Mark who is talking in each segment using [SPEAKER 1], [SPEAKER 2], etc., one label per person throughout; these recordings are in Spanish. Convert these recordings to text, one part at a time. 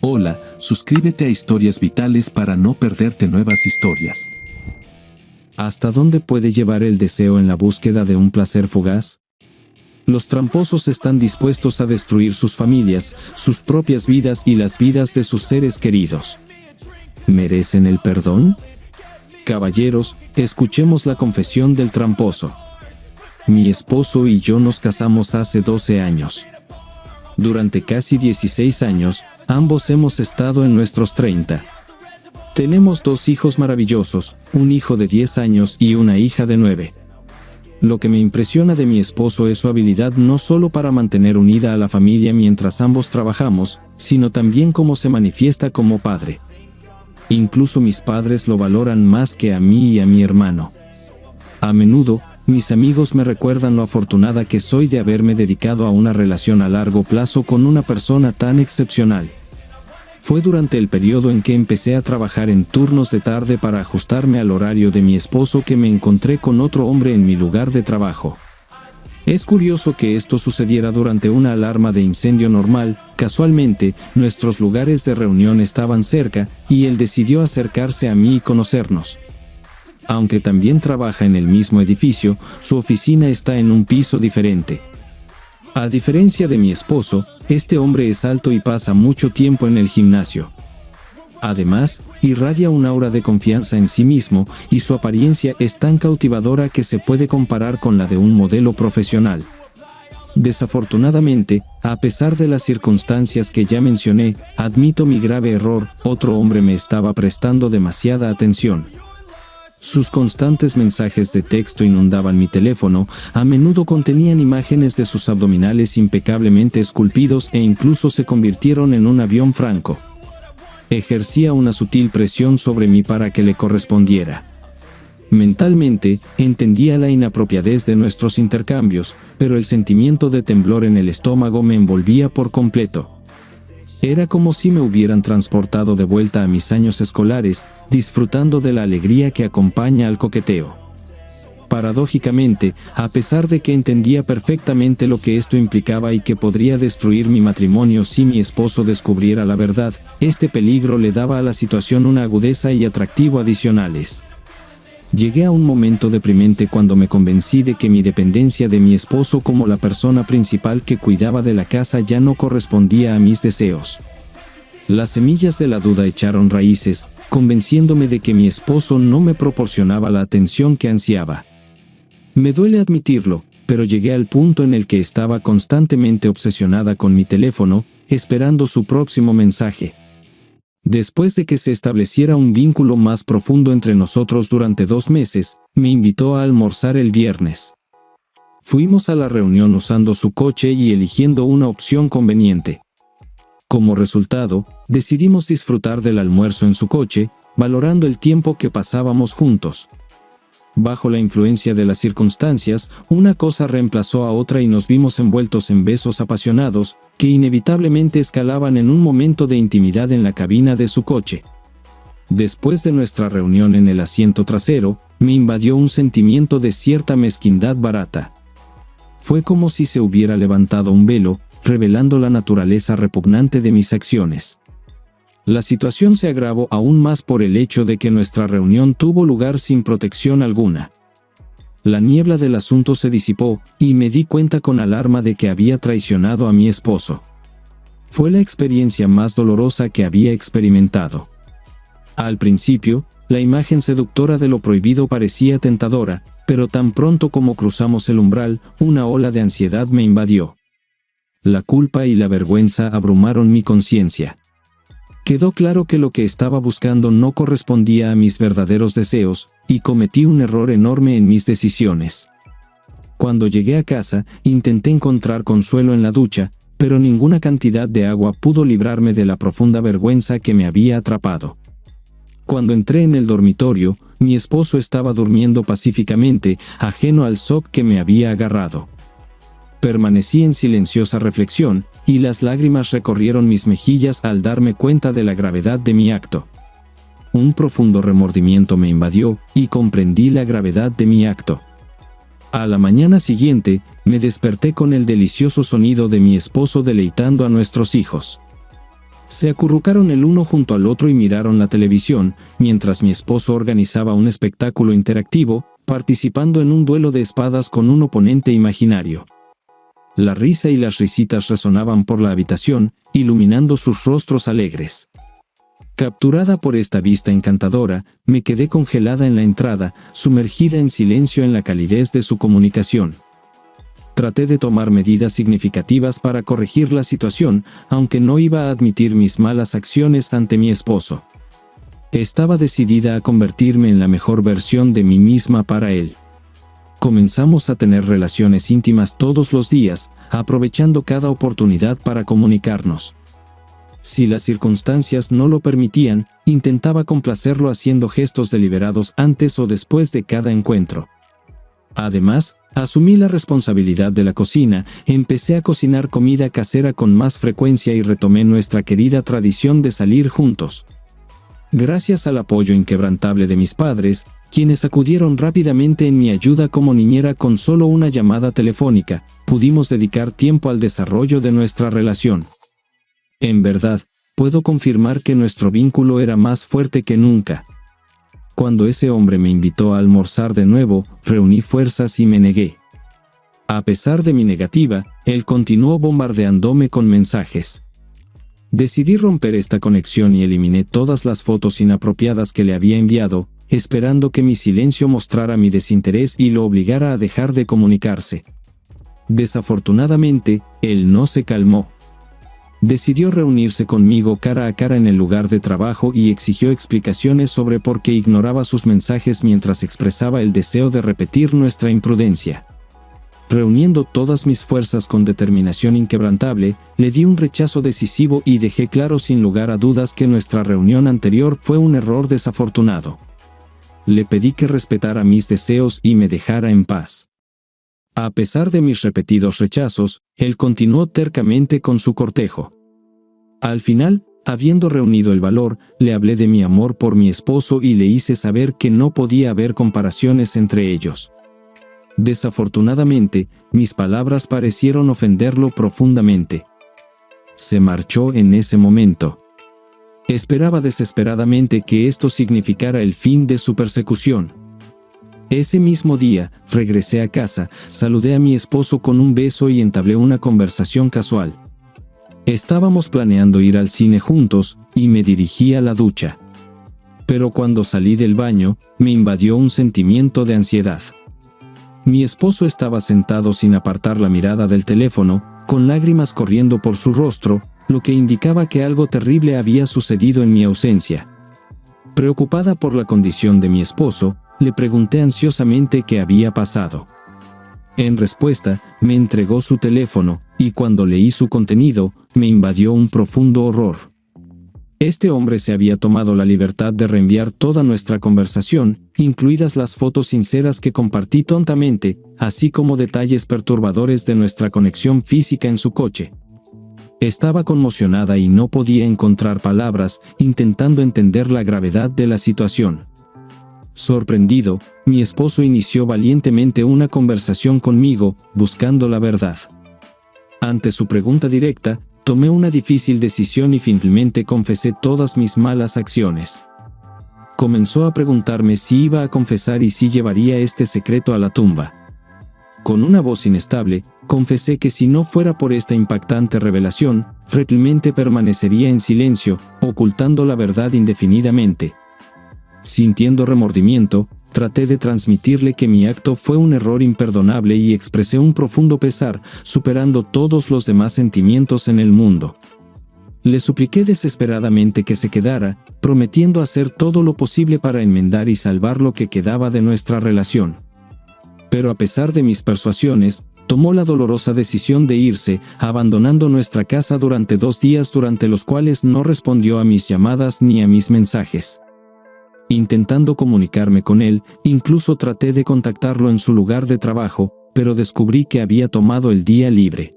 [SPEAKER 1] Hola, suscríbete a Historias Vitales para no perderte nuevas historias.
[SPEAKER 2] ¿Hasta dónde puede llevar el deseo en la búsqueda de un placer fugaz? Los tramposos están dispuestos a destruir sus familias, sus propias vidas y las vidas de sus seres queridos. ¿Merecen el perdón? Caballeros, escuchemos la confesión del tramposo. Mi esposo y yo nos casamos hace 12 años. Durante casi 16 años, ambos hemos estado en nuestros 30. Tenemos 2 hijos maravillosos, un hijo de 10 años y una hija de 9. Lo que me impresiona de mi esposo es su habilidad no solo para mantener unida a la familia mientras ambos trabajamos, sino también cómo se manifiesta como padre. Incluso mis padres lo valoran más que a mí y a mi hermano. A menudo, mis amigos me recuerdan lo afortunada que soy de haberme dedicado a una relación a largo plazo con una persona tan excepcional. Fue durante el periodo en que empecé a trabajar en turnos de tarde para ajustarme al horario de mi esposo que me encontré con otro hombre en mi lugar de trabajo. Es curioso que esto sucediera durante una alarma de incendio normal. Casualmente, nuestros lugares de reunión estaban cerca, y él decidió acercarse a mí y conocernos. Aunque también trabaja en el mismo edificio, su oficina está en un piso diferente. A diferencia de mi esposo, este hombre es alto y pasa mucho tiempo en el gimnasio. Además, irradia un aura de confianza en sí mismo, y su apariencia es tan cautivadora que se puede comparar con la de un modelo profesional. Desafortunadamente, a pesar de las circunstancias que ya mencioné, admito mi grave error: otro hombre me estaba prestando demasiada atención. Sus constantes mensajes de texto inundaban mi teléfono, a menudo contenían imágenes de sus abdominales impecablemente esculpidos e incluso se convirtieron en un avión franco. Ejercía una sutil presión sobre mí para que le correspondiera. Mentalmente, entendía la inapropiadez de nuestros intercambios, pero el sentimiento de temblor en el estómago me envolvía por completo. Era como si me hubieran transportado de vuelta a mis años escolares, disfrutando de la alegría que acompaña al coqueteo. Paradójicamente, a pesar de que entendía perfectamente lo que esto implicaba y que podría destruir mi matrimonio si mi esposo descubriera la verdad, este peligro le daba a la situación una agudeza y atractivo adicionales. Llegué a un momento deprimente cuando me convencí de que mi dependencia de mi esposo como la persona principal que cuidaba de la casa ya no correspondía a mis deseos. Las semillas de la duda echaron raíces, convenciéndome de que mi esposo no me proporcionaba la atención que ansiaba. Me duele admitirlo, pero llegué al punto en el que estaba constantemente obsesionada con mi teléfono, esperando su próximo mensaje. Después de que se estableciera un vínculo más profundo entre nosotros durante 2 meses, me invitó a almorzar el viernes. Fuimos a la reunión usando su coche y eligiendo una opción conveniente. Como resultado, decidimos disfrutar del almuerzo en su coche, valorando el tiempo que pasábamos juntos. Bajo la influencia de las circunstancias, una cosa reemplazó a otra y nos vimos envueltos en besos apasionados, que inevitablemente escalaban en un momento de intimidad en la cabina de su coche. Después de nuestra reunión en el asiento trasero, me invadió un sentimiento de cierta mezquindad barata. Fue como si se hubiera levantado un velo, revelando la naturaleza repugnante de mis acciones. La situación se agravó aún más por el hecho de que nuestra reunión tuvo lugar sin protección alguna. La niebla del asunto se disipó, y me di cuenta con alarma de que había traicionado a mi esposo. Fue la experiencia más dolorosa que había experimentado. Al principio, la imagen seductora de lo prohibido parecía tentadora, pero tan pronto como cruzamos el umbral, una ola de ansiedad me invadió. La culpa y la vergüenza abrumaron mi conciencia. Quedó claro que lo que estaba buscando no correspondía a mis verdaderos deseos, y cometí un error enorme en mis decisiones. Cuando llegué a casa, intenté encontrar consuelo en la ducha, pero ninguna cantidad de agua pudo librarme de la profunda vergüenza que me había atrapado. Cuando entré en el dormitorio, mi esposo estaba durmiendo pacíficamente, ajeno al shock que me había agarrado. Permanecí en silenciosa reflexión, y las lágrimas recorrieron mis mejillas al darme cuenta de la gravedad de mi acto. Un profundo remordimiento me invadió, y comprendí la gravedad de mi acto. A la mañana siguiente, me desperté con el delicioso sonido de mi esposo deleitando a nuestros hijos. Se acurrucaron el uno junto al otro y miraron la televisión, mientras mi esposo organizaba un espectáculo interactivo, participando en un duelo de espadas con un oponente imaginario. La risa y las risitas resonaban por la habitación, iluminando sus rostros alegres. Capturada por esta vista encantadora, me quedé congelada en la entrada, sumergida en silencio en la calidez de su comunicación. Traté de tomar medidas significativas para corregir la situación, aunque no iba a admitir mis malas acciones ante mi esposo. Estaba decidida a convertirme en la mejor versión de mí misma para él. Comenzamos a tener relaciones íntimas todos los días, aprovechando cada oportunidad para comunicarnos. Si las circunstancias no lo permitían, intentaba complacerlo haciendo gestos deliberados antes o después de cada encuentro. Además, asumí la responsabilidad de la cocina, empecé a cocinar comida casera con más frecuencia y retomé nuestra querida tradición de salir juntos. Gracias al apoyo inquebrantable de mis padres, quienes acudieron rápidamente en mi ayuda como niñera con solo una llamada telefónica, pudimos dedicar tiempo al desarrollo de nuestra relación. En verdad, puedo confirmar que nuestro vínculo era más fuerte que nunca. Cuando ese hombre me invitó a almorzar de nuevo, reuní fuerzas y me negué. A pesar de mi negativa, él continuó bombardeándome con mensajes. Decidí romper esta conexión y eliminé todas las fotos inapropiadas que le había enviado, esperando que mi silencio mostrara mi desinterés y lo obligara a dejar de comunicarse. Desafortunadamente, él no se calmó. Decidió reunirse conmigo cara a cara en el lugar de trabajo y exigió explicaciones sobre por qué ignoraba sus mensajes mientras expresaba el deseo de repetir nuestra imprudencia. Reuniendo todas mis fuerzas con determinación inquebrantable, le di un rechazo decisivo y dejé claro sin lugar a dudas que nuestra reunión anterior fue un error desafortunado. Le pedí que respetara mis deseos y me dejara en paz. A pesar de mis repetidos rechazos, él continuó tercamente con su cortejo. Al final, habiendo reunido el valor, le hablé de mi amor por mi esposo y le hice saber que no podía haber comparaciones entre ellos. Desafortunadamente, mis palabras parecieron ofenderlo profundamente. Se marchó en ese momento. Esperaba desesperadamente que esto significara el fin de su persecución. Ese mismo día, regresé a casa, saludé a mi esposo con un beso y entablé una conversación casual. Estábamos planeando ir al cine juntos, y me dirigí a la ducha. Pero cuando salí del baño, me invadió un sentimiento de ansiedad. Mi esposo estaba sentado sin apartar la mirada del teléfono, con lágrimas corriendo por su rostro, lo que indicaba que algo terrible había sucedido en mi ausencia. Preocupada por la condición de mi esposo, le pregunté ansiosamente qué había pasado. En respuesta, me entregó su teléfono, y cuando leí su contenido, me invadió un profundo horror. Este hombre se había tomado la libertad de reenviar toda nuestra conversación, incluidas las fotos sinceras que compartí tontamente, así como detalles perturbadores de nuestra conexión física en su coche. Estaba conmocionada y no podía encontrar palabras, intentando entender la gravedad de la situación. Sorprendido, mi esposo inició valientemente una conversación conmigo, buscando la verdad. Ante su pregunta directa, tomé una difícil decisión y finalmente confesé todas mis malas acciones. Comenzó a preguntarme si iba a confesar y si llevaría este secreto a la tumba. Con una voz inestable, confesé que si no fuera por esta impactante revelación, realmente permanecería en silencio, ocultando la verdad indefinidamente. Sintiendo remordimiento, traté de transmitirle que mi acto fue un error imperdonable y expresé un profundo pesar, superando todos los demás sentimientos en el mundo. Le supliqué desesperadamente que se quedara, prometiendo hacer todo lo posible para enmendar y salvar lo que quedaba de nuestra relación. Pero a pesar de mis persuasiones, tomó la dolorosa decisión de irse, abandonando nuestra casa durante 2 días durante los cuales no respondió a mis llamadas ni a mis mensajes. Intentando comunicarme con él, incluso traté de contactarlo en su lugar de trabajo, pero descubrí que había tomado el día libre.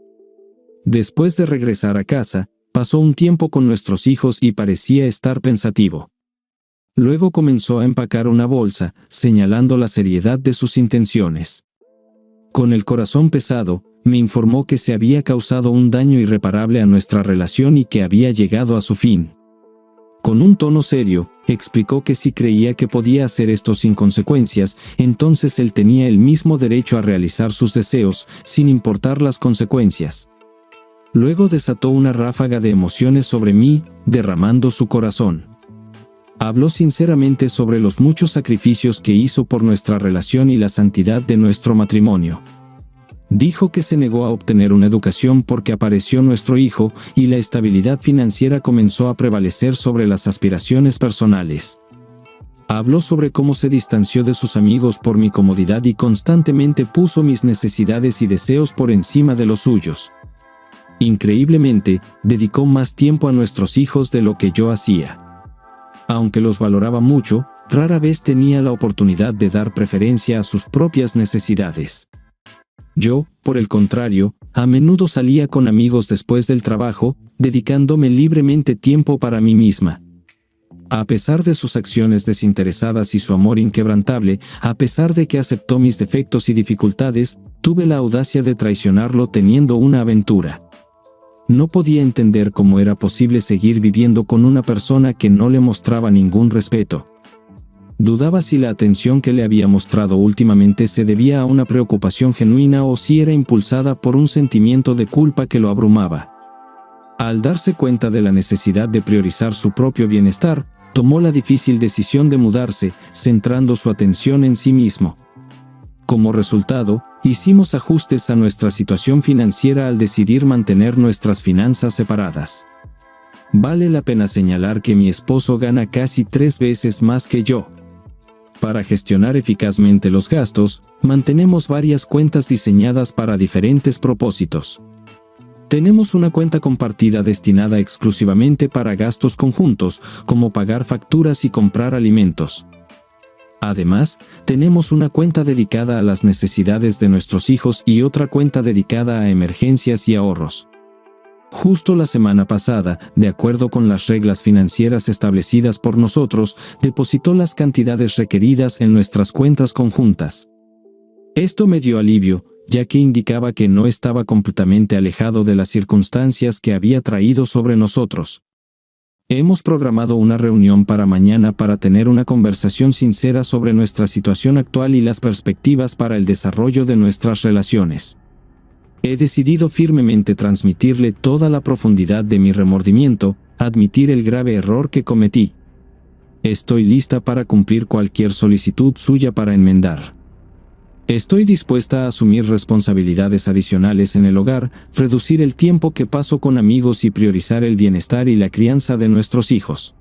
[SPEAKER 2] Después de regresar a casa, pasó un tiempo con nuestros hijos y parecía estar pensativo. Luego comenzó a empacar una bolsa, señalando la seriedad de sus intenciones. Con el corazón pesado, me informó que se había causado un daño irreparable a nuestra relación y que había llegado a su fin. Con un tono serio, explicó que si creía que podía hacer esto sin consecuencias, entonces él tenía el mismo derecho a realizar sus deseos, sin importar las consecuencias. Luego desató una ráfaga de emociones sobre mí, derramando su corazón. Habló sinceramente sobre los muchos sacrificios que hizo por nuestra relación y la santidad de nuestro matrimonio. Dijo que se negó a obtener una educación porque apareció nuestro hijo y la estabilidad financiera comenzó a prevalecer sobre las aspiraciones personales. Habló sobre cómo se distanció de sus amigos por mi comodidad y constantemente puso mis necesidades y deseos por encima de los suyos. Increíblemente, dedicó más tiempo a nuestros hijos de lo que yo hacía. Aunque los valoraba mucho, rara vez tenía la oportunidad de dar preferencia a sus propias necesidades. Yo, por el contrario, a menudo salía con amigos después del trabajo, dedicándome libremente tiempo para mí misma. A pesar de sus acciones desinteresadas y su amor inquebrantable, a pesar de que aceptó mis defectos y dificultades, tuve la audacia de traicionarlo teniendo una aventura. No podía entender cómo era posible seguir viviendo con una persona que no le mostraba ningún respeto. Dudaba si la atención que le había mostrado últimamente se debía a una preocupación genuina o si era impulsada por un sentimiento de culpa que lo abrumaba. Al darse cuenta de la necesidad de priorizar su propio bienestar, tomó la difícil decisión de mudarse, centrando su atención en sí mismo. Como resultado, hicimos ajustes a nuestra situación financiera al decidir mantener nuestras finanzas separadas. Vale la pena señalar que mi esposo gana casi 3 veces más que yo. Para gestionar eficazmente los gastos, mantenemos varias cuentas diseñadas para diferentes propósitos. Tenemos una cuenta compartida destinada exclusivamente para gastos conjuntos, como pagar facturas y comprar alimentos. Además, tenemos una cuenta dedicada a las necesidades de nuestros hijos y otra cuenta dedicada a emergencias y ahorros. Justo la semana pasada, de acuerdo con las reglas financieras establecidas por nosotros, depositó las cantidades requeridas en nuestras cuentas conjuntas. Esto me dio alivio, ya que indicaba que no estaba completamente alejado de las circunstancias que había traído sobre nosotros. Hemos programado una reunión para mañana para tener una conversación sincera sobre nuestra situación actual y las perspectivas para el desarrollo de nuestras relaciones. He decidido firmemente transmitirle toda la profundidad de mi remordimiento, admitir el grave error que cometí. Estoy lista para cumplir cualquier solicitud suya para enmendar. Estoy dispuesta a asumir responsabilidades adicionales en el hogar, reducir el tiempo que paso con amigos y priorizar el bienestar y la crianza de nuestros hijos.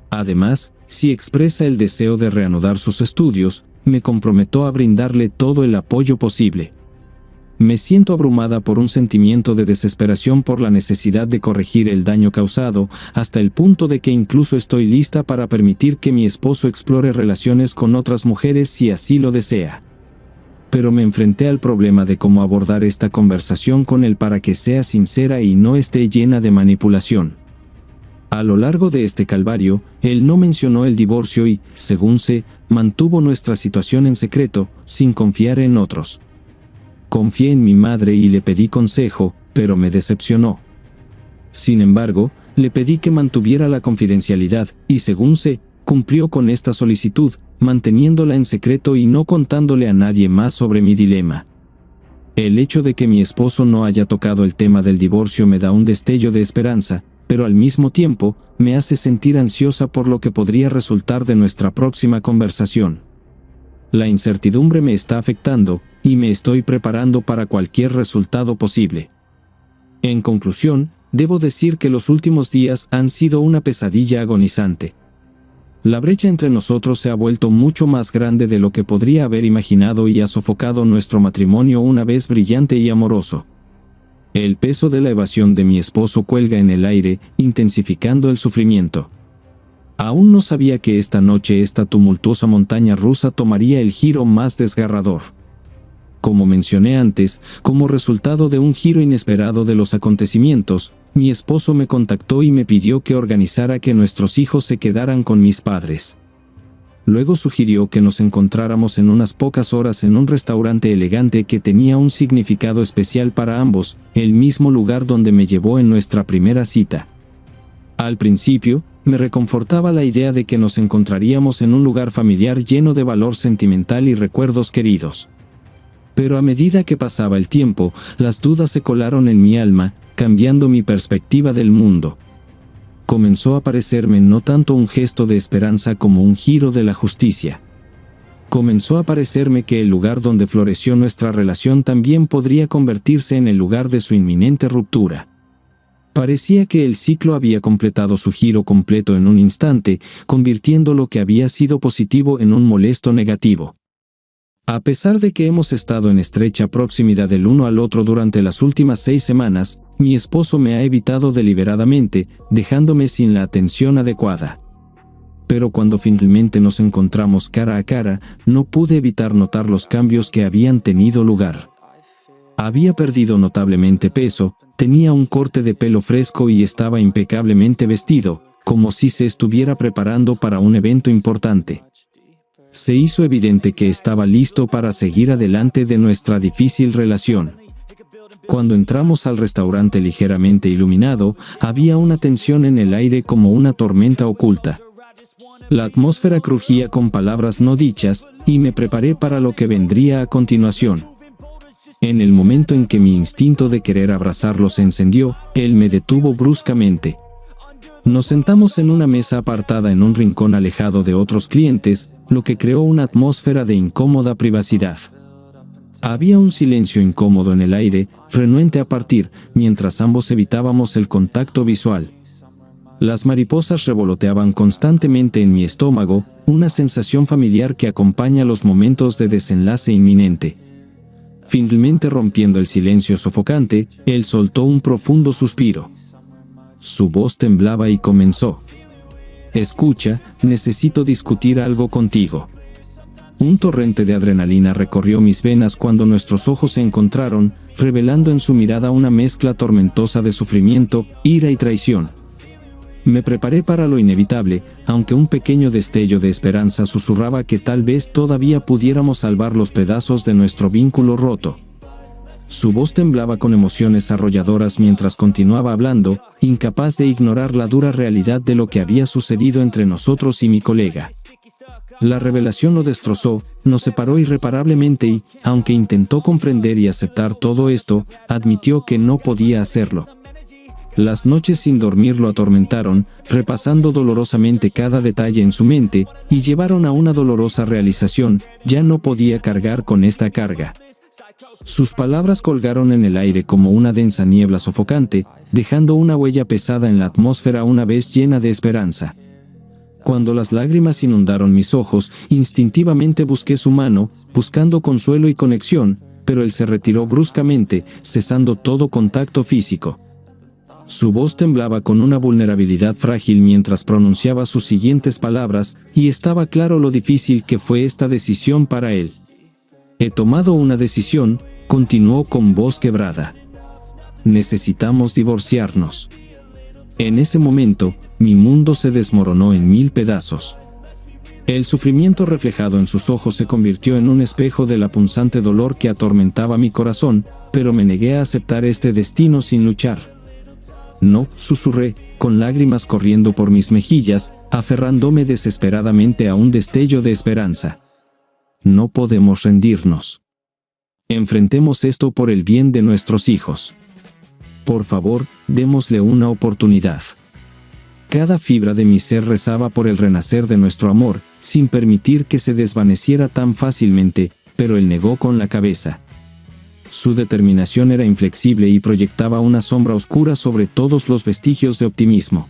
[SPEAKER 2] Además, si expresa el deseo de reanudar sus estudios, me comprometo a brindarle todo el apoyo posible. Me siento abrumada por un sentimiento de desesperación por la necesidad de corregir el daño causado, hasta el punto de que incluso estoy lista para permitir que mi esposo explore relaciones con otras mujeres si así lo desea. Pero me enfrenté al problema de cómo abordar esta conversación con él para que sea sincera y no esté llena de manipulación. A lo largo de este calvario, él no mencionó el divorcio y, según sé, mantuvo nuestra situación en secreto, sin confiar en otros. Confié en mi madre y le pedí consejo, pero me decepcionó. Sin embargo, le pedí que mantuviera la confidencialidad, y según sé, cumplió con esta solicitud, manteniéndola en secreto y no contándole a nadie más sobre mi dilema. El hecho de que mi esposo no haya tocado el tema del divorcio me da un destello de esperanza, pero al mismo tiempo, me hace sentir ansiosa por lo que podría resultar de nuestra próxima conversación. La incertidumbre me está afectando, y me estoy preparando para cualquier resultado posible. En conclusión, debo decir que los últimos días han sido una pesadilla agonizante. La brecha entre nosotros se ha vuelto mucho más grande de lo que podría haber imaginado y ha sofocado nuestro matrimonio una vez brillante y amoroso. El peso de la evasión de mi esposo cuelga en el aire, intensificando el sufrimiento. Aún no sabía que esta noche esta tumultuosa montaña rusa tomaría el giro más desgarrador. Como mencioné antes, como resultado de un giro inesperado de los acontecimientos, mi esposo me contactó y me pidió que organizara que nuestros hijos se quedaran con mis padres. Luego sugirió que nos encontráramos en unas pocas horas en un restaurante elegante que tenía un significado especial para ambos, el mismo lugar donde me llevó en nuestra primera cita. Al principio, me reconfortaba la idea de que nos encontraríamos en un lugar familiar lleno de valor sentimental y recuerdos queridos. Pero a medida que pasaba el tiempo, las dudas se colaron en mi alma, cambiando mi perspectiva del mundo. Comenzó a parecerme no tanto un gesto de esperanza como un giro de la justicia. Comenzó a parecerme que el lugar donde floreció nuestra relación también podría convertirse en el lugar de su inminente ruptura. Parecía que el ciclo había completado su giro completo en un instante, convirtiendo lo que había sido positivo en un molesto negativo. A pesar de que hemos estado en estrecha proximidad el uno al otro durante las últimas 6 semanas, mi esposo me ha evitado deliberadamente, dejándome sin la atención adecuada. Pero cuando finalmente nos encontramos cara a cara, no pude evitar notar los cambios que habían tenido lugar. Había perdido notablemente peso, tenía un corte de pelo fresco y estaba impecablemente vestido, como si se estuviera preparando para un evento importante. Se hizo evidente que estaba listo para seguir adelante de nuestra difícil relación. Cuando entramos al restaurante ligeramente iluminado, había una tensión en el aire como una tormenta oculta. La atmósfera crujía con palabras no dichas, y me preparé para lo que vendría a continuación. En el momento en que mi instinto de querer abrazarlo se encendió, él me detuvo bruscamente. Nos sentamos en una mesa apartada en un rincón alejado de otros clientes, lo que creó una atmósfera de incómoda privacidad. Había un silencio incómodo en el aire, renuente a partir, mientras ambos evitábamos el contacto visual. Las mariposas revoloteaban constantemente en mi estómago, una sensación familiar que acompaña los momentos de desenlace inminente. Finalmente, rompiendo el silencio sofocante, él soltó un profundo suspiro. Su voz temblaba y comenzó. «Escucha, necesito discutir algo contigo». Un torrente de adrenalina recorrió mis venas cuando nuestros ojos se encontraron, revelando en su mirada una mezcla tormentosa de sufrimiento, ira y traición. Me preparé para lo inevitable, aunque un pequeño destello de esperanza susurraba que tal vez todavía pudiéramos salvar los pedazos de nuestro vínculo roto. Su voz temblaba con emociones arrolladoras mientras continuaba hablando, incapaz de ignorar la dura realidad de lo que había sucedido entre nosotros y mi colega. La revelación lo destrozó, nos separó irreparablemente y, aunque intentó comprender y aceptar todo esto, admitió que no podía hacerlo. Las noches sin dormir lo atormentaron, repasando dolorosamente cada detalle en su mente, y llevaron a una dolorosa realización: ya no podía cargar con esta carga. Sus palabras colgaron en el aire como una densa niebla sofocante, dejando una huella pesada en la atmósfera una vez llena de esperanza. Cuando las lágrimas inundaron mis ojos, instintivamente busqué su mano, buscando consuelo y conexión, pero él se retiró bruscamente, cesando todo contacto físico. Su voz temblaba con una vulnerabilidad frágil mientras pronunciaba sus siguientes palabras, y estaba claro lo difícil que fue esta decisión para él. «He tomado una decisión», continuó con voz quebrada. «Necesitamos divorciarnos». En ese momento, mi mundo se desmoronó en 1000 pedazos. El sufrimiento reflejado en sus ojos se convirtió en un espejo de la punzante dolor que atormentaba mi corazón, pero me negué a aceptar este destino sin luchar. «No», susurré, con lágrimas corriendo por mis mejillas, aferrándome desesperadamente a un destello de esperanza. «No podemos rendirnos. Enfrentemos esto por el bien de nuestros hijos. Por favor, démosle una oportunidad». Cada fibra de mi ser rezaba por el renacer de nuestro amor, sin permitir que se desvaneciera tan fácilmente, pero él negó con la cabeza. Su determinación era inflexible y proyectaba una sombra oscura sobre todos los vestigios de optimismo.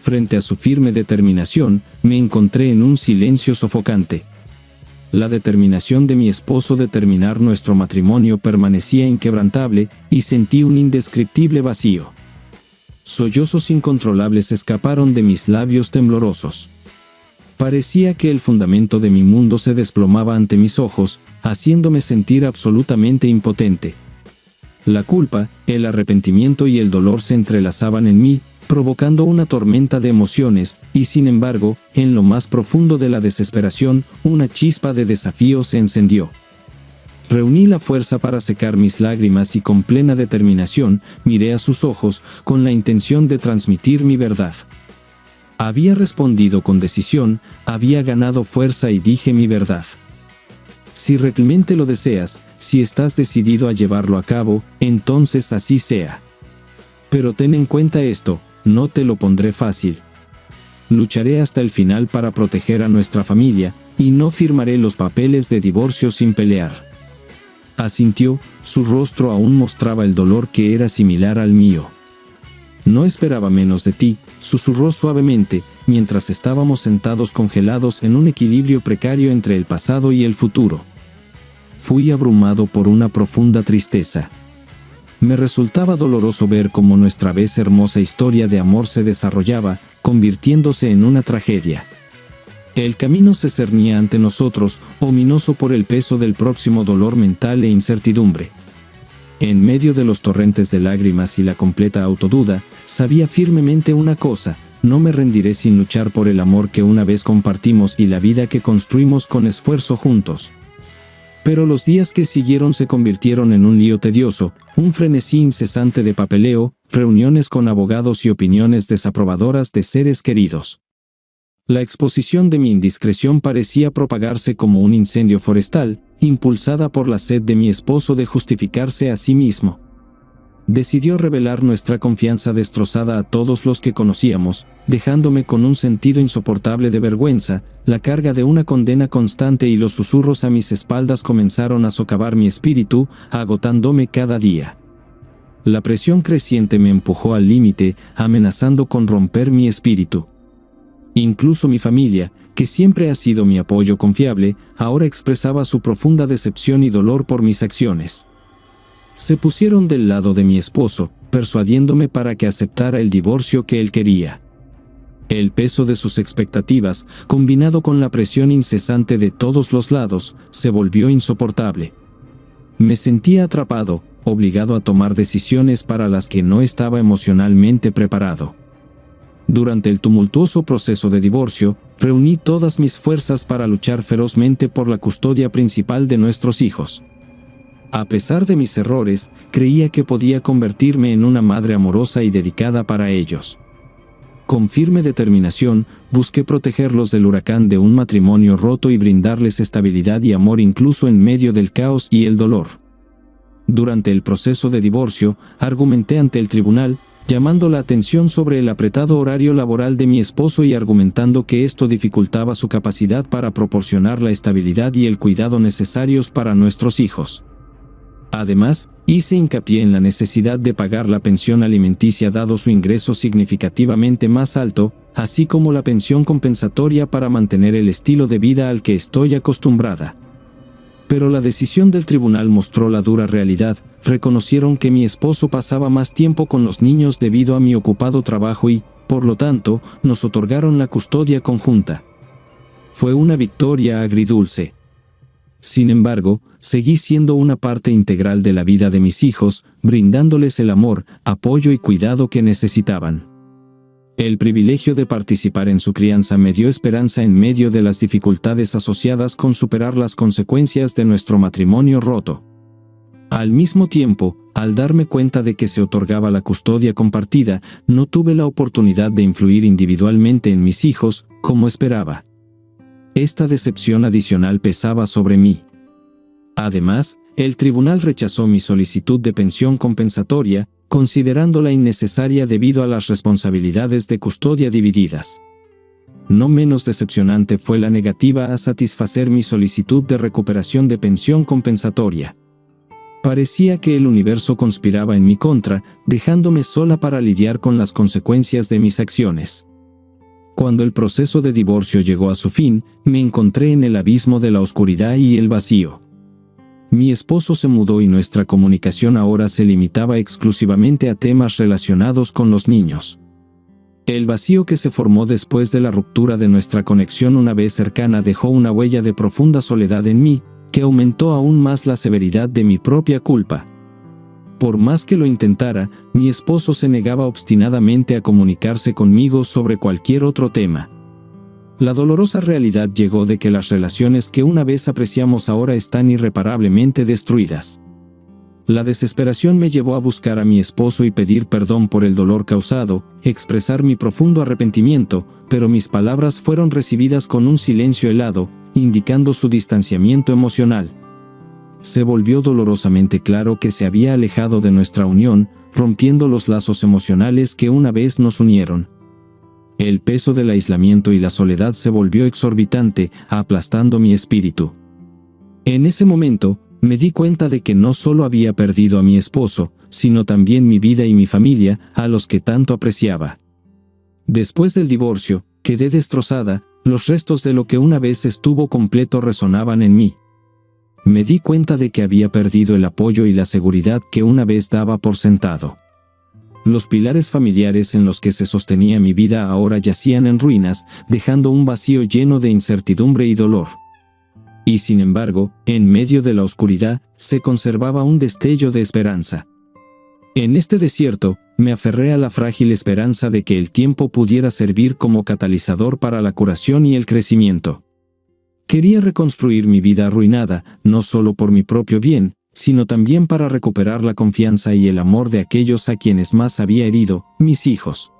[SPEAKER 2] Frente a su firme determinación, me encontré en un silencio sofocante. La determinación de mi esposo de terminar nuestro matrimonio permanecía inquebrantable, y sentí un indescriptible vacío. Sollozos incontrolables escaparon de mis labios temblorosos. Parecía que el fundamento de mi mundo se desplomaba ante mis ojos, haciéndome sentir absolutamente impotente. La culpa, el arrepentimiento y el dolor se entrelazaban en mí, provocando una tormenta de emociones, y sin embargo, en lo más profundo de la desesperación, una chispa de desafío se encendió. Reuní la fuerza para secar mis lágrimas y con plena determinación, miré a sus ojos, con la intención de transmitir mi verdad. Había respondido con decisión, había ganado fuerza y dije mi verdad. Si realmente lo deseas, si estás decidido a llevarlo a cabo, entonces así sea. Pero ten en cuenta esto, no te lo pondré fácil. Lucharé hasta el final para proteger a nuestra familia, y no firmaré los papeles de divorcio sin pelear. Asintió, su rostro aún mostraba el dolor que era similar al mío. No esperaba menos de ti, susurró suavemente, mientras estábamos sentados congelados en un equilibrio precario entre el pasado y el futuro. Fui abrumado por una profunda tristeza. Me resultaba doloroso ver cómo nuestra vez hermosa historia de amor se desarrollaba, convirtiéndose en una tragedia. El camino se cernía ante nosotros, ominoso por el peso del próximo dolor mental e incertidumbre. En medio de los torrentes de lágrimas y la completa autoduda, sabía firmemente una cosa: no me rendiré sin luchar por el amor que una vez compartimos y la vida que construimos con esfuerzo juntos. Pero los días que siguieron se convirtieron en un lío tedioso, un frenesí incesante de papeleo, reuniones con abogados y opiniones desaprobadoras de seres queridos. La exposición de mi indiscreción parecía propagarse como un incendio forestal, impulsada por la sed de mi esposo de justificarse a sí mismo. Decidió revelar nuestra confianza destrozada a todos los que conocíamos, dejándome con un sentido insoportable de vergüenza, la carga de una condena constante y los susurros a mis espaldas comenzaron a socavar mi espíritu, agotándome cada día. La presión creciente me empujó al límite, amenazando con romper mi espíritu. Incluso mi familia, que siempre ha sido mi apoyo confiable, ahora expresaba su profunda decepción y dolor por mis acciones. Se pusieron del lado de mi esposo, persuadiéndome para que aceptara el divorcio que él quería. El peso de sus expectativas, combinado con la presión incesante de todos los lados, se volvió insoportable. Me sentía atrapado, obligado a tomar decisiones para las que no estaba emocionalmente preparado. Durante el tumultuoso proceso de divorcio, reuní todas mis fuerzas para luchar ferozmente por la custodia principal de nuestros hijos. A pesar de mis errores, creía que podía convertirme en una madre amorosa y dedicada para ellos. Con firme determinación, busqué protegerlos del huracán de un matrimonio roto y brindarles estabilidad y amor incluso en medio del caos y el dolor. Durante el proceso de divorcio, argumenté ante el tribunal, llamando la atención sobre el apretado horario laboral de mi esposo y argumentando que esto dificultaba su capacidad para proporcionar la estabilidad y el cuidado necesarios para nuestros hijos. Además, hice hincapié en la necesidad de pagar la pensión alimenticia dado su ingreso significativamente más alto, así como la pensión compensatoria para mantener el estilo de vida al que estoy acostumbrada. Pero la decisión del tribunal mostró la dura realidad. Reconocieron que mi esposo pasaba más tiempo con los niños debido a mi ocupado trabajo y, por lo tanto, nos otorgaron la custodia conjunta. Fue una victoria agridulce. Sin embargo, seguí siendo una parte integral de la vida de mis hijos, brindándoles el amor, apoyo y cuidado que necesitaban. El privilegio de participar en su crianza me dio esperanza en medio de las dificultades asociadas con superar las consecuencias de nuestro matrimonio roto. Al mismo tiempo, al darme cuenta de que se otorgaba la custodia compartida, no tuve la oportunidad de influir individualmente en mis hijos, como esperaba. Esta decepción adicional pesaba sobre mí. Además, el tribunal rechazó mi solicitud de pensión compensatoria, considerándola innecesaria debido a las responsabilidades de custodia divididas. No menos decepcionante fue la negativa a satisfacer mi solicitud de recuperación de pensión compensatoria. Parecía que el universo conspiraba en mi contra, dejándome sola para lidiar con las consecuencias de mis acciones. Cuando el proceso de divorcio llegó a su fin, me encontré en el abismo de la oscuridad y el vacío. Mi esposo se mudó y nuestra comunicación ahora se limitaba exclusivamente a temas relacionados con los niños. El vacío que se formó después de la ruptura de nuestra conexión una vez cercana dejó una huella de profunda soledad en mí, que aumentó aún más la severidad de mi propia culpa. Por más que lo intentara, mi esposo se negaba obstinadamente a comunicarse conmigo sobre cualquier otro tema. La dolorosa realidad llegó de que las relaciones que una vez apreciamos ahora están irreparablemente destruidas. La desesperación me llevó a buscar a mi esposo y pedir perdón por el dolor causado, expresar mi profundo arrepentimiento, pero mis palabras fueron recibidas con un silencio helado, indicando su distanciamiento emocional. Se volvió dolorosamente claro que se había alejado de nuestra unión, rompiendo los lazos emocionales que una vez nos unieron. El peso del aislamiento y la soledad se volvió exorbitante, aplastando mi espíritu. En ese momento, me di cuenta de que no solo había perdido a mi esposo, sino también mi vida y mi familia, a los que tanto apreciaba. Después del divorcio, quedé destrozada, los restos de lo que una vez estuvo completo resonaban en mí. Me di cuenta de que había perdido el apoyo y la seguridad que una vez daba por sentado. Los pilares familiares en los que se sostenía mi vida ahora yacían en ruinas, dejando un vacío lleno de incertidumbre y dolor. Y sin embargo, en medio de la oscuridad, se conservaba un destello de esperanza. En este desierto, me aferré a la frágil esperanza de que el tiempo pudiera servir como catalizador para la curación y el crecimiento. Quería reconstruir mi vida arruinada, no solo por mi propio bien, sino también para recuperar la confianza y el amor de aquellos a quienes más había herido, mis hijos.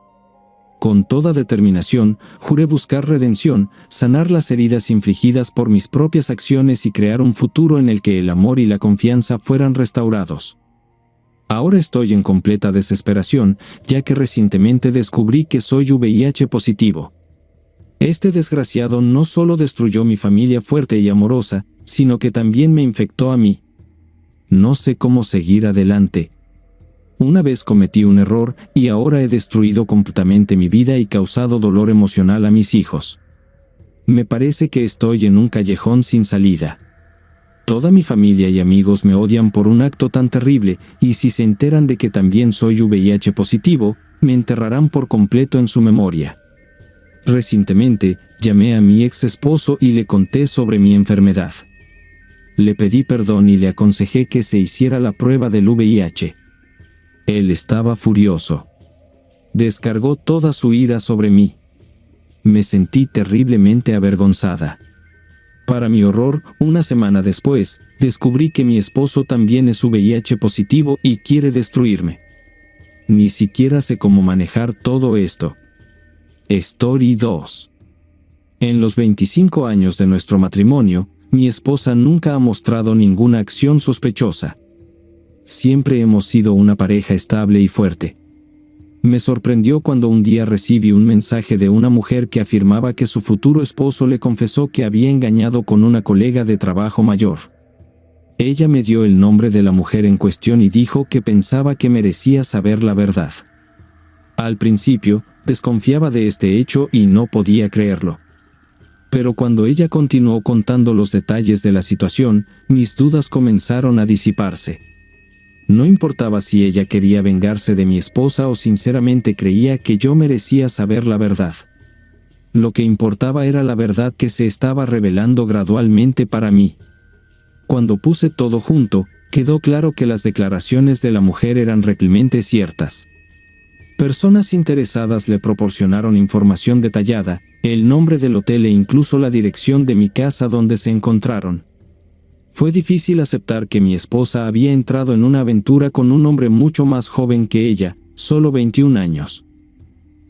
[SPEAKER 2] Con toda determinación, juré buscar redención, sanar las heridas infligidas por mis propias acciones y crear un futuro en el que el amor y la confianza fueran restaurados. Ahora estoy en completa desesperación, ya que recientemente descubrí que soy VIH positivo. Este desgraciado no solo destruyó mi familia fuerte y amorosa, sino que también me infectó a mí. No sé cómo seguir adelante. Una vez cometí un error y ahora he destruido completamente mi vida y causado dolor emocional a mis hijos. Me parece que estoy en un callejón sin salida. Toda mi familia y amigos me odian por un acto tan terrible, y si se enteran de que también soy VIH positivo, me enterrarán por completo en su memoria. Recientemente, llamé a mi ex esposo y le conté sobre mi enfermedad. Le pedí perdón y le aconsejé que se hiciera la prueba del VIH. Él estaba furioso. Descargó toda su ira sobre mí. Me sentí terriblemente avergonzada. Para mi horror, una semana después, descubrí que mi esposo también es VIH positivo y quiere destruirme. Ni siquiera sé cómo manejar todo esto. Story 2. En los 25 años de nuestro matrimonio, mi esposa nunca ha mostrado ninguna acción sospechosa. Siempre hemos sido una pareja estable y fuerte. Me sorprendió cuando un día recibí un mensaje de una mujer que afirmaba que su futuro esposo le confesó que había engañado con una colega de trabajo mayor. Ella me dio el nombre de la mujer en cuestión y dijo que pensaba que merecía saber la verdad. Al principio, desconfiaba de este hecho y no podía creerlo. Pero cuando ella continuó contando los detalles de la situación, mis dudas comenzaron a disiparse. No importaba si ella quería vengarse de mi esposa o sinceramente creía que yo merecía saber la verdad. Lo que importaba era la verdad que se estaba revelando gradualmente para mí. Cuando puse todo junto, quedó claro que las declaraciones de la mujer eran realmente ciertas. Personas interesadas le proporcionaron información detallada, el nombre del hotel e incluso la dirección de mi casa donde se encontraron. Fue difícil aceptar que mi esposa había entrado en una aventura con un hombre mucho más joven que ella, solo 21 años.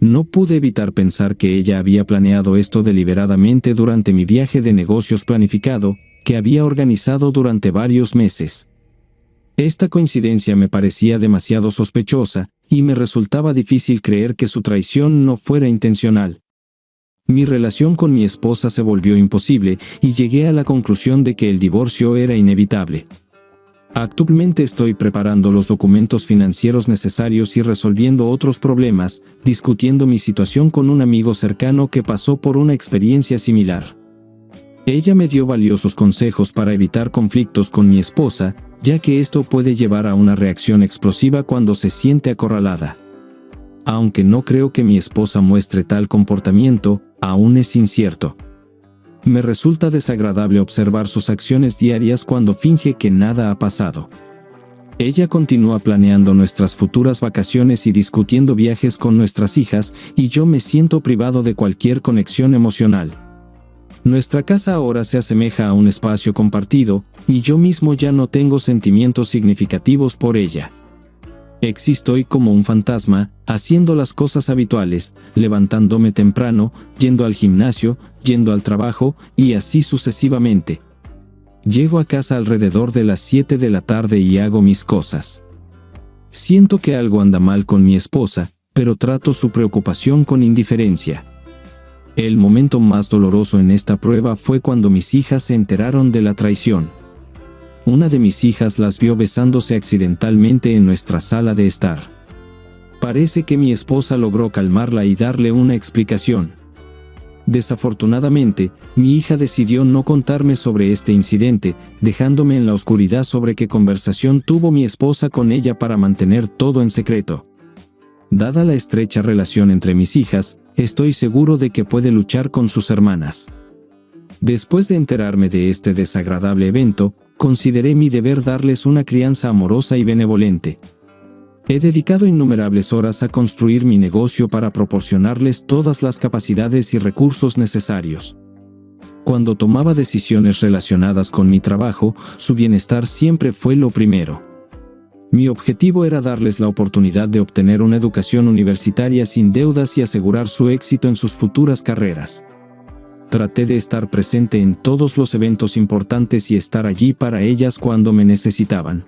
[SPEAKER 2] No pude evitar pensar que ella había planeado esto deliberadamente durante mi viaje de negocios planificado, que había organizado durante varios meses. Esta coincidencia me parecía demasiado sospechosa, y me resultaba difícil creer que su traición no fuera intencional. Mi relación con mi esposa se volvió imposible y llegué a la conclusión de que el divorcio era inevitable. Actualmente estoy preparando los documentos financieros necesarios y resolviendo otros problemas, discutiendo mi situación con un amigo cercano que pasó por una experiencia similar. Ella me dio valiosos consejos para evitar conflictos con mi esposa, ya que esto puede llevar a una reacción explosiva cuando se siente acorralada. Aunque no creo que mi esposa muestre tal comportamiento, aún es incierto. Me resulta desagradable observar sus acciones diarias cuando finge que nada ha pasado. Ella continúa planeando nuestras futuras vacaciones y discutiendo viajes con nuestras hijas, y yo me siento privado de cualquier conexión emocional. Nuestra casa ahora se asemeja a un espacio compartido, y yo mismo ya no tengo sentimientos significativos por ella. Existo hoy como un fantasma, haciendo las cosas habituales, levantándome temprano, yendo al gimnasio, yendo al trabajo, y así sucesivamente. Llego a casa alrededor de las 7 de la tarde y hago mis cosas. Siento que algo anda mal con mi esposa, pero trato su preocupación con indiferencia. El momento más doloroso en esta prueba fue cuando mis hijas se enteraron de la traición. Una de mis hijas las vio besándose accidentalmente en nuestra sala de estar. Parece que mi esposa logró calmarla y darle una explicación. Desafortunadamente, mi hija decidió no contarme sobre este incidente, dejándome en la oscuridad sobre qué conversación tuvo mi esposa con ella para mantener todo en secreto. Dada la estrecha relación entre mis hijas, estoy seguro de que puede luchar con sus hermanas. Después de enterarme de este desagradable evento, consideré mi deber darles una crianza amorosa y benevolente. He dedicado innumerables horas a construir mi negocio para proporcionarles todas las capacidades y recursos necesarios. Cuando tomaba decisiones relacionadas con mi trabajo, su bienestar siempre fue lo primero. Mi objetivo era darles la oportunidad de obtener una educación universitaria sin deudas y asegurar su éxito en sus futuras carreras. Traté de estar presente en todos los eventos importantes y estar allí para ellas cuando me necesitaban.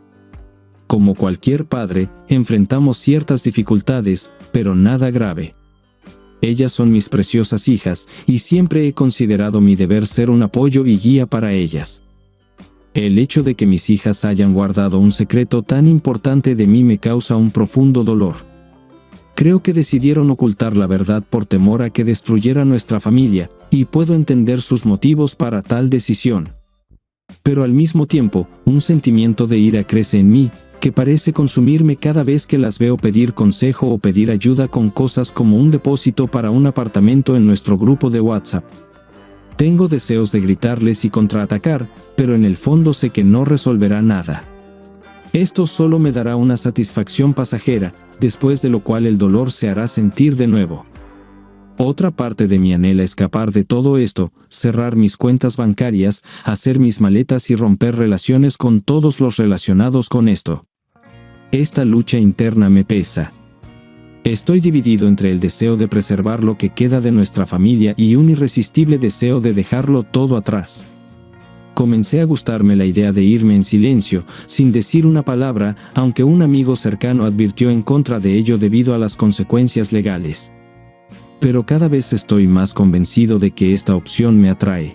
[SPEAKER 2] Como cualquier padre, enfrentamos ciertas dificultades, pero nada grave. Ellas son mis preciosas hijas, y siempre he considerado mi deber ser un apoyo y guía para ellas. El hecho de que mis hijas hayan guardado un secreto tan importante de mí me causa un profundo dolor. Creo que decidieron ocultar la verdad por temor a que destruyera nuestra familia, y puedo entender sus motivos para tal decisión. Pero al mismo tiempo, un sentimiento de ira crece en mí, que parece consumirme cada vez que las veo pedir consejo o pedir ayuda con cosas como un depósito para un apartamento en nuestro grupo de WhatsApp. Tengo deseos de gritarles y contraatacar, pero en el fondo sé que no resolverá nada. Esto solo me dará una satisfacción pasajera, después de lo cual el dolor se hará sentir de nuevo. Otra parte de mí anhela escapar de todo esto, cerrar mis cuentas bancarias, hacer mis maletas y romper relaciones con todos los relacionados con esto. Esta lucha interna me pesa. Estoy dividido entre el deseo de preservar lo que queda de nuestra familia y un irresistible deseo de dejarlo todo atrás. Comencé a gustarme la idea de irme en silencio, sin decir una palabra, aunque un amigo cercano advirtió en contra de ello debido a las consecuencias legales. Pero cada vez estoy más convencido de que esta opción me atrae.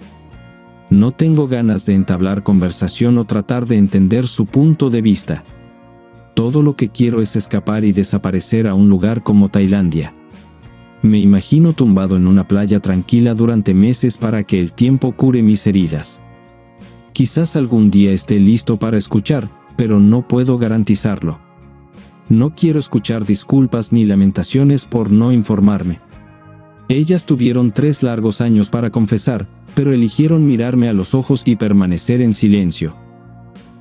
[SPEAKER 2] No tengo ganas de entablar conversación o tratar de entender su punto de vista. Todo lo que quiero es escapar y desaparecer a un lugar como Tailandia. Me imagino tumbado en una playa tranquila durante meses para que el tiempo cure mis heridas. Quizás algún día esté listo para escuchar, pero no puedo garantizarlo. No quiero escuchar disculpas ni lamentaciones por no informarme. Ellas tuvieron 3 largos años para confesar, pero eligieron mirarme a los ojos y permanecer en silencio.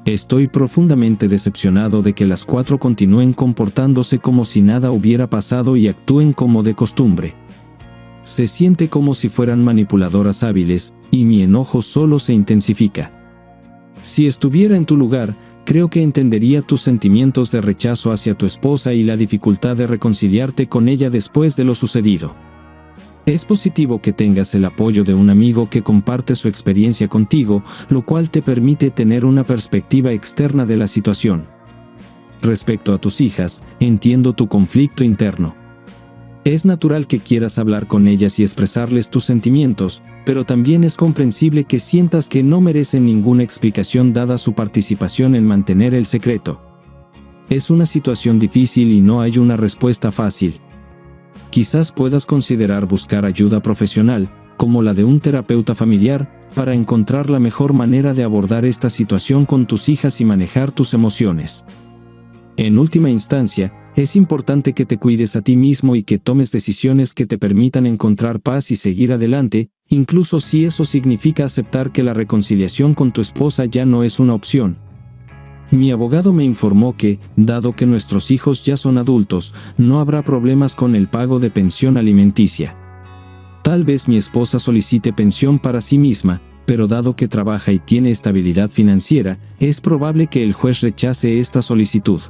[SPEAKER 2] Estoy profundamente decepcionado de que las 4 continúen comportándose como si nada hubiera pasado y actúen como de costumbre. Se siente como si fueran manipuladoras hábiles, y mi enojo solo se intensifica. Si estuviera en tu lugar, creo que entendería tus sentimientos de rechazo hacia tu esposa y la dificultad de reconciliarte con ella después de lo sucedido. Es positivo que tengas el apoyo de un amigo que comparte su experiencia contigo, lo cual te permite tener una perspectiva externa de la situación. Respecto a tus hijas, entiendo tu conflicto interno. Es natural que quieras hablar con ellas y expresarles tus sentimientos, pero también es comprensible que sientas que no merecen ninguna explicación dada su participación en mantener el secreto. Es una situación difícil y no hay una respuesta fácil. Quizás puedas considerar buscar ayuda profesional, como la de un terapeuta familiar, para encontrar la mejor manera de abordar esta situación con tus hijas y manejar tus emociones. En última instancia, es importante que te cuides a ti mismo y que tomes decisiones que te permitan encontrar paz y seguir adelante, incluso si eso significa aceptar que la reconciliación con tu esposa ya no es una opción. Mi abogado me informó que, dado que nuestros hijos ya son adultos, no habrá problemas con el pago de pensión alimenticia. Tal vez mi esposa solicite pensión para sí misma, pero dado que trabaja y tiene estabilidad financiera, es probable que el juez rechace esta solicitud.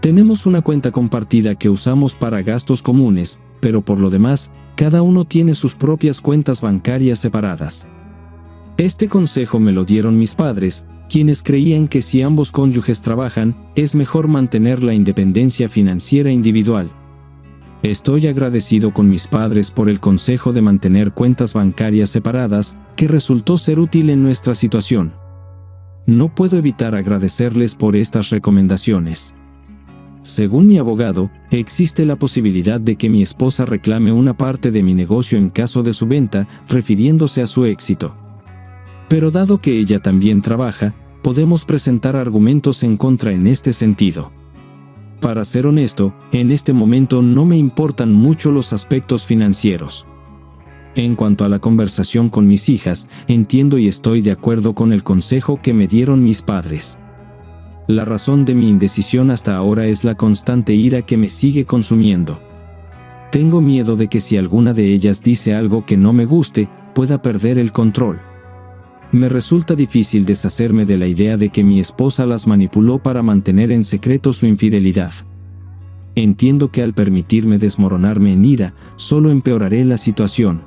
[SPEAKER 2] Tenemos una cuenta compartida que usamos para gastos comunes, pero por lo demás, cada uno tiene sus propias cuentas bancarias separadas. Este consejo me lo dieron mis padres, quienes creían que si ambos cónyuges trabajan, es mejor mantener la independencia financiera individual. Estoy agradecido con mis padres por el consejo de mantener cuentas bancarias separadas, que resultó ser útil en nuestra situación. No puedo evitar agradecerles por estas recomendaciones. Según mi abogado, existe la posibilidad de que mi esposa reclame una parte de mi negocio en caso de su venta, refiriéndose a su éxito. Pero dado que ella también trabaja, podemos presentar argumentos en contra en este sentido. Para ser honesto, en este momento no me importan mucho los aspectos financieros. En cuanto a la conversación con mis hijas, entiendo y estoy de acuerdo con el consejo que me dieron mis padres. La razón de mi indecisión hasta ahora es la constante ira que me sigue consumiendo. Tengo miedo de que si alguna de ellas dice algo que no me guste, pueda perder el control. Me resulta difícil deshacerme de la idea de que mi esposa las manipuló para mantener en secreto su infidelidad. Entiendo que al permitirme desmoronarme en ira, solo empeoraré la situación.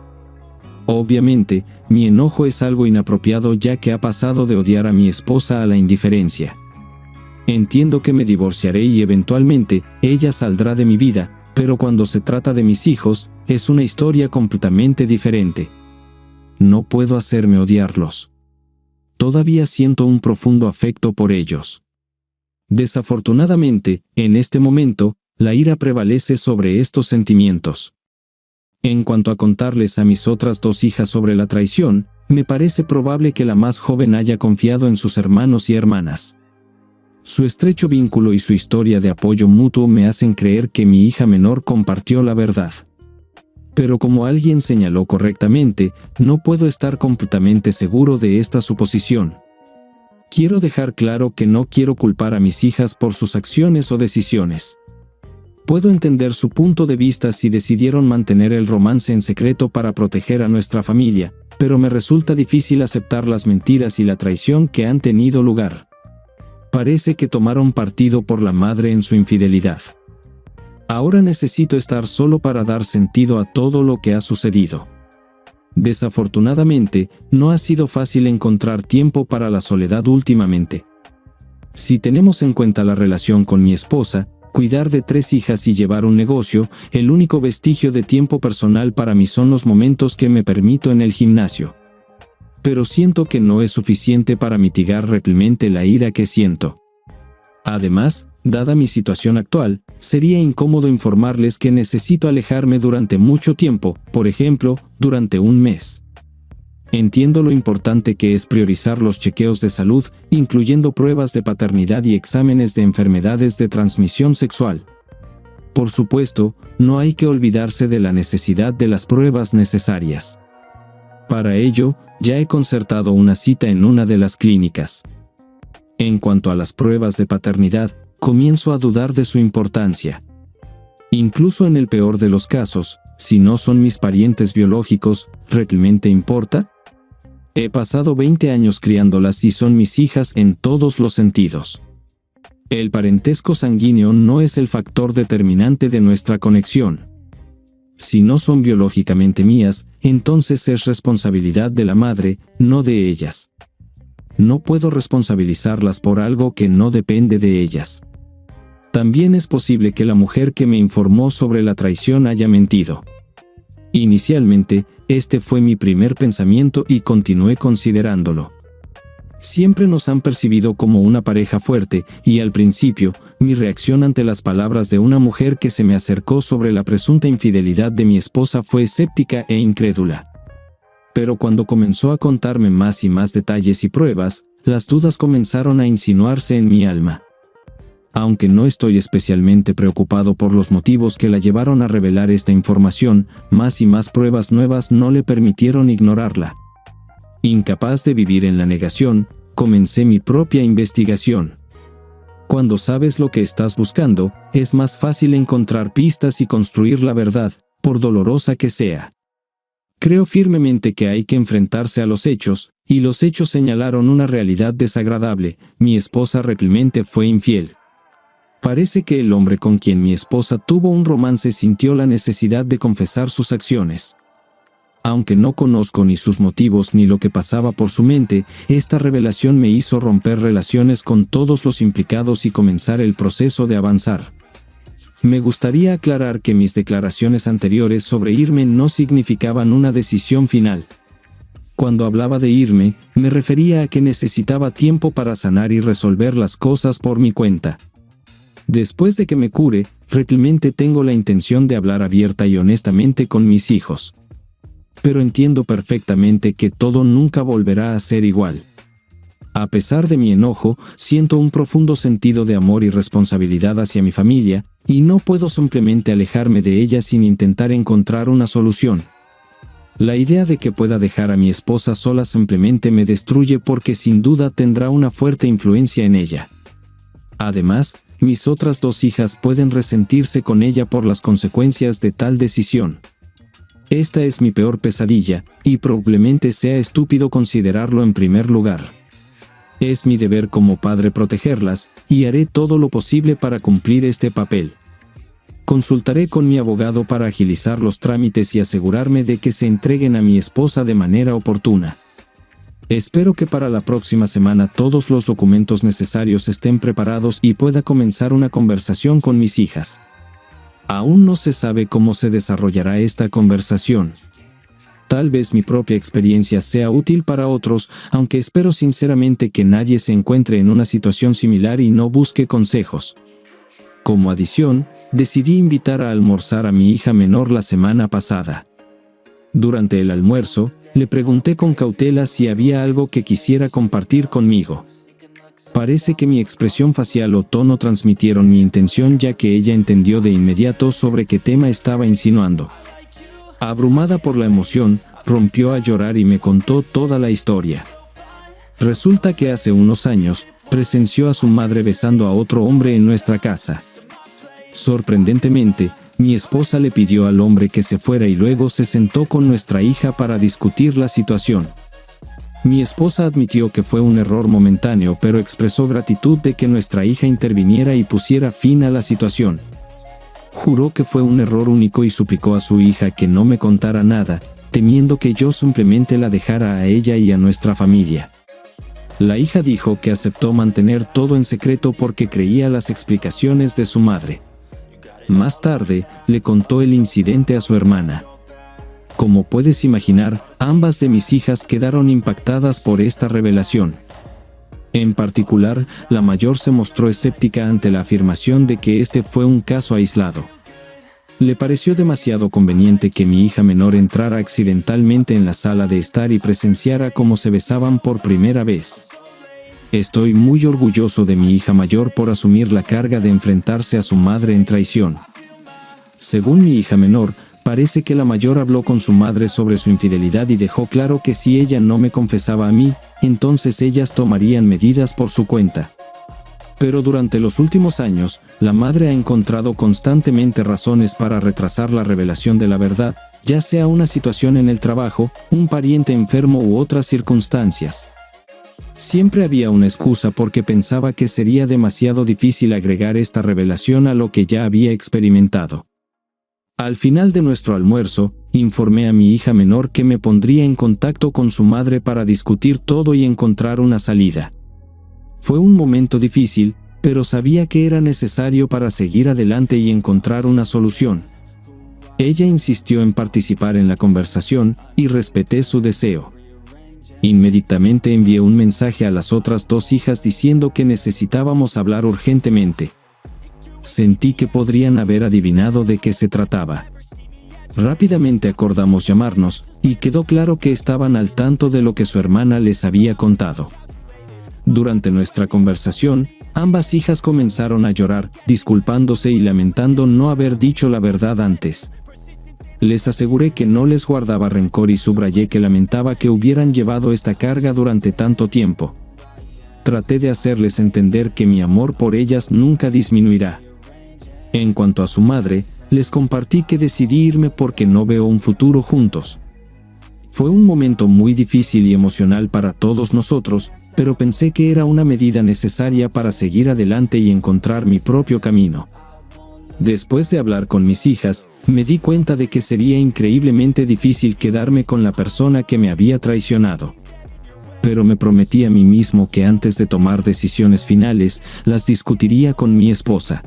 [SPEAKER 2] Obviamente, mi enojo es algo inapropiado ya que ha pasado de odiar a mi esposa a la indiferencia. Entiendo que me divorciaré y eventualmente, ella saldrá de mi vida, pero cuando se trata de mis hijos, es una historia completamente diferente. No puedo hacerme odiarlos. Todavía siento un profundo afecto por ellos. Desafortunadamente, en este momento, la ira prevalece sobre estos sentimientos. En cuanto a contarles a mis otras dos hijas sobre la traición, me parece probable que la más joven haya confiado en sus hermanos y hermanas. Su estrecho vínculo y su historia de apoyo mutuo me hacen creer que mi hija menor compartió la verdad. Pero como alguien señaló correctamente, no puedo estar completamente seguro de esta suposición. Quiero dejar claro que no quiero culpar a mis hijas por sus acciones o decisiones. Puedo entender su punto de vista si decidieron mantener el romance en secreto para proteger a nuestra familia, pero me resulta difícil aceptar las mentiras y la traición que han tenido lugar. Parece que tomaron partido por la madre en su infidelidad. Ahora necesito estar solo para dar sentido a todo lo que ha sucedido. Desafortunadamente, no ha sido fácil encontrar tiempo para la soledad últimamente. Si tenemos en cuenta la relación con mi esposa, cuidar de 3 hijas y llevar un negocio, el único vestigio de tiempo personal para mí son los momentos que me permito en el gimnasio. Pero siento que no es suficiente para mitigar realmente la ira que siento. Además, dada mi situación actual, sería incómodo informarles que necesito alejarme durante mucho tiempo, por ejemplo, durante un mes. Entiendo lo importante que es priorizar los chequeos de salud, incluyendo pruebas de paternidad y exámenes de enfermedades de transmisión sexual. Por supuesto, no hay que olvidarse de la necesidad de las pruebas necesarias. Para ello, ya he concertado una cita en una de las clínicas. En cuanto a las pruebas de paternidad, comienzo a dudar de su importancia. Incluso en el peor de los casos, si no son mis parientes biológicos, ¿realmente importa? He pasado 20 años criándolas y son mis hijas en todos los sentidos. El parentesco sanguíneo no es el factor determinante de nuestra conexión. Si no son biológicamente mías, entonces es responsabilidad de la madre, no de ellas. No puedo responsabilizarlas por algo que no depende de ellas. También es posible que la mujer que me informó sobre la traición haya mentido. Inicialmente, este fue mi primer pensamiento y continué considerándolo. Siempre nos han percibido como una pareja fuerte, y al principio, mi reacción ante las palabras de una mujer que se me acercó sobre la presunta infidelidad de mi esposa fue escéptica e incrédula. Pero cuando comenzó a contarme más y más detalles y pruebas, las dudas comenzaron a insinuarse en mi alma. Aunque no estoy especialmente preocupado por los motivos que la llevaron a revelar esta información, más y más pruebas nuevas no le permitieron ignorarla. Incapaz de vivir en la negación, comencé mi propia investigación. Cuando sabes lo que estás buscando, es más fácil encontrar pistas y construir la verdad, por dolorosa que sea. Creo firmemente que hay que enfrentarse a los hechos, y los hechos señalaron una realidad desagradable: mi esposa Clemente fue infiel. Parece que el hombre con quien mi esposa tuvo un romance sintió la necesidad de confesar sus acciones. Aunque no conozco ni sus motivos ni lo que pasaba por su mente, esta revelación me hizo romper relaciones con todos los implicados y comenzar el proceso de avanzar. Me gustaría aclarar que mis declaraciones anteriores sobre irme no significaban una decisión final. Cuando hablaba de irme, me refería a que necesitaba tiempo para sanar y resolver las cosas por mi cuenta. Después de que me cure, realmente tengo la intención de hablar abierta y honestamente con mis hijos. Pero entiendo perfectamente que todo nunca volverá a ser igual. A pesar de mi enojo, siento un profundo sentido de amor y responsabilidad hacia mi familia, y no puedo simplemente alejarme de ella sin intentar encontrar una solución. La idea de que pueda dejar a mi esposa sola simplemente me destruye porque sin duda tendrá una fuerte influencia en ella. Además, mis otras 2 hijas pueden resentirse con ella por las consecuencias de tal decisión. Esta es mi peor pesadilla, y probablemente sea estúpido considerarlo en primer lugar. Es mi deber como padre protegerlas, y haré todo lo posible para cumplir este papel. Consultaré con mi abogado para agilizar los trámites y asegurarme de que se entreguen a mi esposa de manera oportuna. Espero que para la próxima semana todos los documentos necesarios estén preparados y pueda comenzar una conversación con mis hijas. Aún no se sabe cómo se desarrollará esta conversación. Tal vez mi propia experiencia sea útil para otros, aunque espero sinceramente que nadie se encuentre en una situación similar y no busque consejos. Como adición, decidí invitar a almorzar a mi hija menor la semana pasada. Durante el almuerzo, le pregunté con cautela si había algo que quisiera compartir conmigo. Parece que mi expresión facial o tono transmitieron mi intención, ya que ella entendió de inmediato sobre qué tema estaba insinuando. Abrumada por la emoción, rompió a llorar y me contó toda la historia. Resulta que hace unos años, presenció a su madre besando a otro hombre en nuestra casa. Sorprendentemente, mi esposa le pidió al hombre que se fuera y luego se sentó con nuestra hija para discutir la situación. Mi esposa admitió que fue un error momentáneo, pero expresó gratitud de que nuestra hija interviniera y pusiera fin a la situación. Juró que fue un error único y suplicó a su hija que no me contara nada, temiendo que yo simplemente la dejara a ella y a nuestra familia. La hija dijo que aceptó mantener todo en secreto porque creía las explicaciones de su madre. Más tarde, le contó el incidente a su hermana. Como puedes imaginar, ambas de mis hijas quedaron impactadas por esta revelación. En particular, la mayor se mostró escéptica ante la afirmación de que este fue un caso aislado. Le pareció demasiado conveniente que mi hija menor entrara accidentalmente en la sala de estar y presenciara cómo se besaban por primera vez. Estoy muy orgulloso de mi hija mayor por asumir la carga de enfrentarse a su madre en traición. Según mi hija menor, parece que la mayor habló con su madre sobre su infidelidad y dejó claro que si ella no me confesaba a mí, entonces ellas tomarían medidas por su cuenta. Pero durante los últimos años, la madre ha encontrado constantemente razones para retrasar la revelación de la verdad, ya sea una situación en el trabajo, un pariente enfermo u otras circunstancias. Siempre había una excusa porque pensaba que sería demasiado difícil agregar esta revelación a lo que ya había experimentado. Al final de nuestro almuerzo, informé a mi hija menor que me pondría en contacto con su madre para discutir todo y encontrar una salida. Fue un momento difícil, pero sabía que era necesario para seguir adelante y encontrar una solución. Ella insistió en participar en la conversación, y respeté su deseo. Inmediatamente envié un mensaje a las otras 2 hijas diciendo que necesitábamos hablar urgentemente. Sentí que podrían haber adivinado de qué se trataba. Rápidamente acordamos llamarnos, y quedó claro que estaban al tanto de lo que su hermana les había contado. Durante nuestra conversación, ambas hijas comenzaron a llorar, disculpándose y lamentando no haber dicho la verdad antes. Les aseguré que no les guardaba rencor y subrayé que lamentaba que hubieran llevado esta carga durante tanto tiempo. Traté de hacerles entender que mi amor por ellas nunca disminuirá. En cuanto a su madre, les compartí que decidí irme porque no veo un futuro juntos. Fue un momento muy difícil y emocional para todos nosotros, pero pensé que era una medida necesaria para seguir adelante y encontrar mi propio camino. Después de hablar con mis hijas, me di cuenta de que sería increíblemente difícil quedarme con la persona que me había traicionado. Pero me prometí a mí mismo que antes de tomar decisiones finales, las discutiría con mi esposa.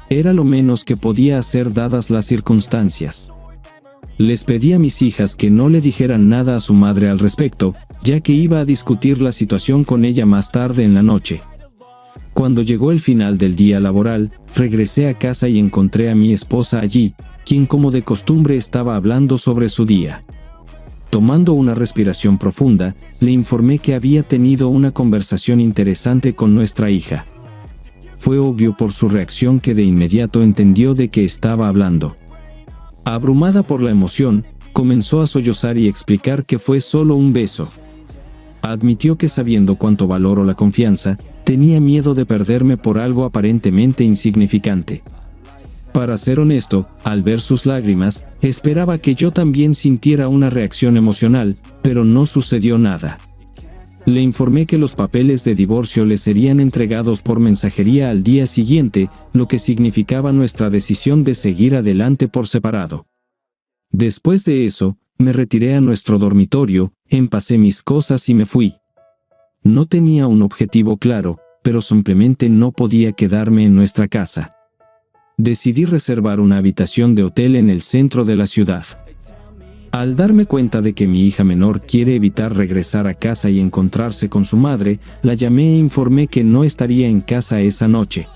[SPEAKER 2] Era lo menos que podía hacer dadas las circunstancias. Les pedí a mis hijas que no le dijeran nada a su madre al respecto, ya que iba a discutir la situación con ella más tarde en la noche. Cuando llegó el final del día laboral, regresé a casa y encontré a mi esposa allí, quien como de costumbre estaba hablando sobre su día. Tomando una respiración profunda, le informé que había tenido una conversación interesante con nuestra hija. Fue obvio por su reacción que de inmediato entendió de qué estaba hablando. Abrumada por la emoción, comenzó a sollozar y explicar que fue solo un beso. Admitió que sabiendo cuánto valoro la confianza, tenía miedo de perderme por algo aparentemente insignificante. Para ser honesto, al ver sus lágrimas, esperaba que yo también sintiera una reacción emocional, pero no sucedió nada. Le informé que los papeles de divorcio le serían entregados por mensajería al día siguiente, lo que significaba nuestra decisión de seguir adelante por separado. Después de eso, me retiré a nuestro dormitorio, empacé mis cosas y me fui. No tenía un objetivo claro, pero simplemente no podía quedarme en nuestra casa. Decidí reservar una habitación de hotel en el centro de la ciudad. Al darme cuenta de que mi hija menor quiere evitar regresar a casa y encontrarse con su madre, la llamé e informé que no estaría en casa esa noche.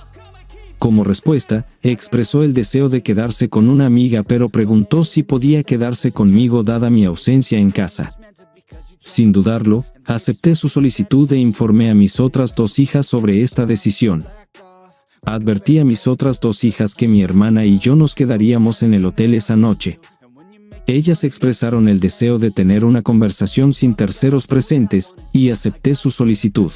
[SPEAKER 2] Como respuesta, expresó el deseo de quedarse con una amiga, pero preguntó si podía quedarse conmigo dada mi ausencia en casa. Sin dudarlo, acepté su solicitud e informé a mis otras dos hijas sobre esta decisión. Advertí a mis otras dos hijas que mi hermana y yo nos quedaríamos en el hotel esa noche. Ellas expresaron el deseo de tener una conversación sin terceros presentes, y acepté su solicitud.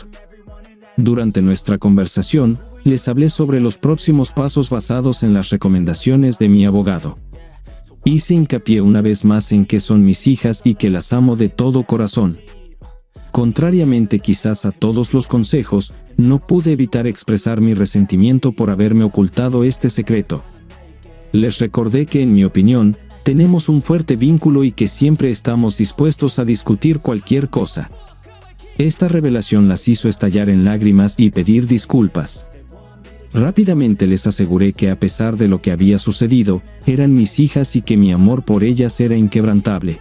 [SPEAKER 2] Durante nuestra conversación, les hablé sobre los próximos pasos basados en las recomendaciones de mi abogado. Hice hincapié una vez más en que son mis hijas y que las amo de todo corazón. Contrariamente quizás a todos los consejos, no pude evitar expresar mi resentimiento por haberme ocultado este secreto. Les recordé que en mi opinión, tenemos un fuerte vínculo y que siempre estamos dispuestos a discutir cualquier cosa. Esta revelación las hizo estallar en lágrimas y pedir disculpas. Rápidamente les aseguré que a pesar de lo que había sucedido, eran mis hijas y que mi amor por ellas era inquebrantable.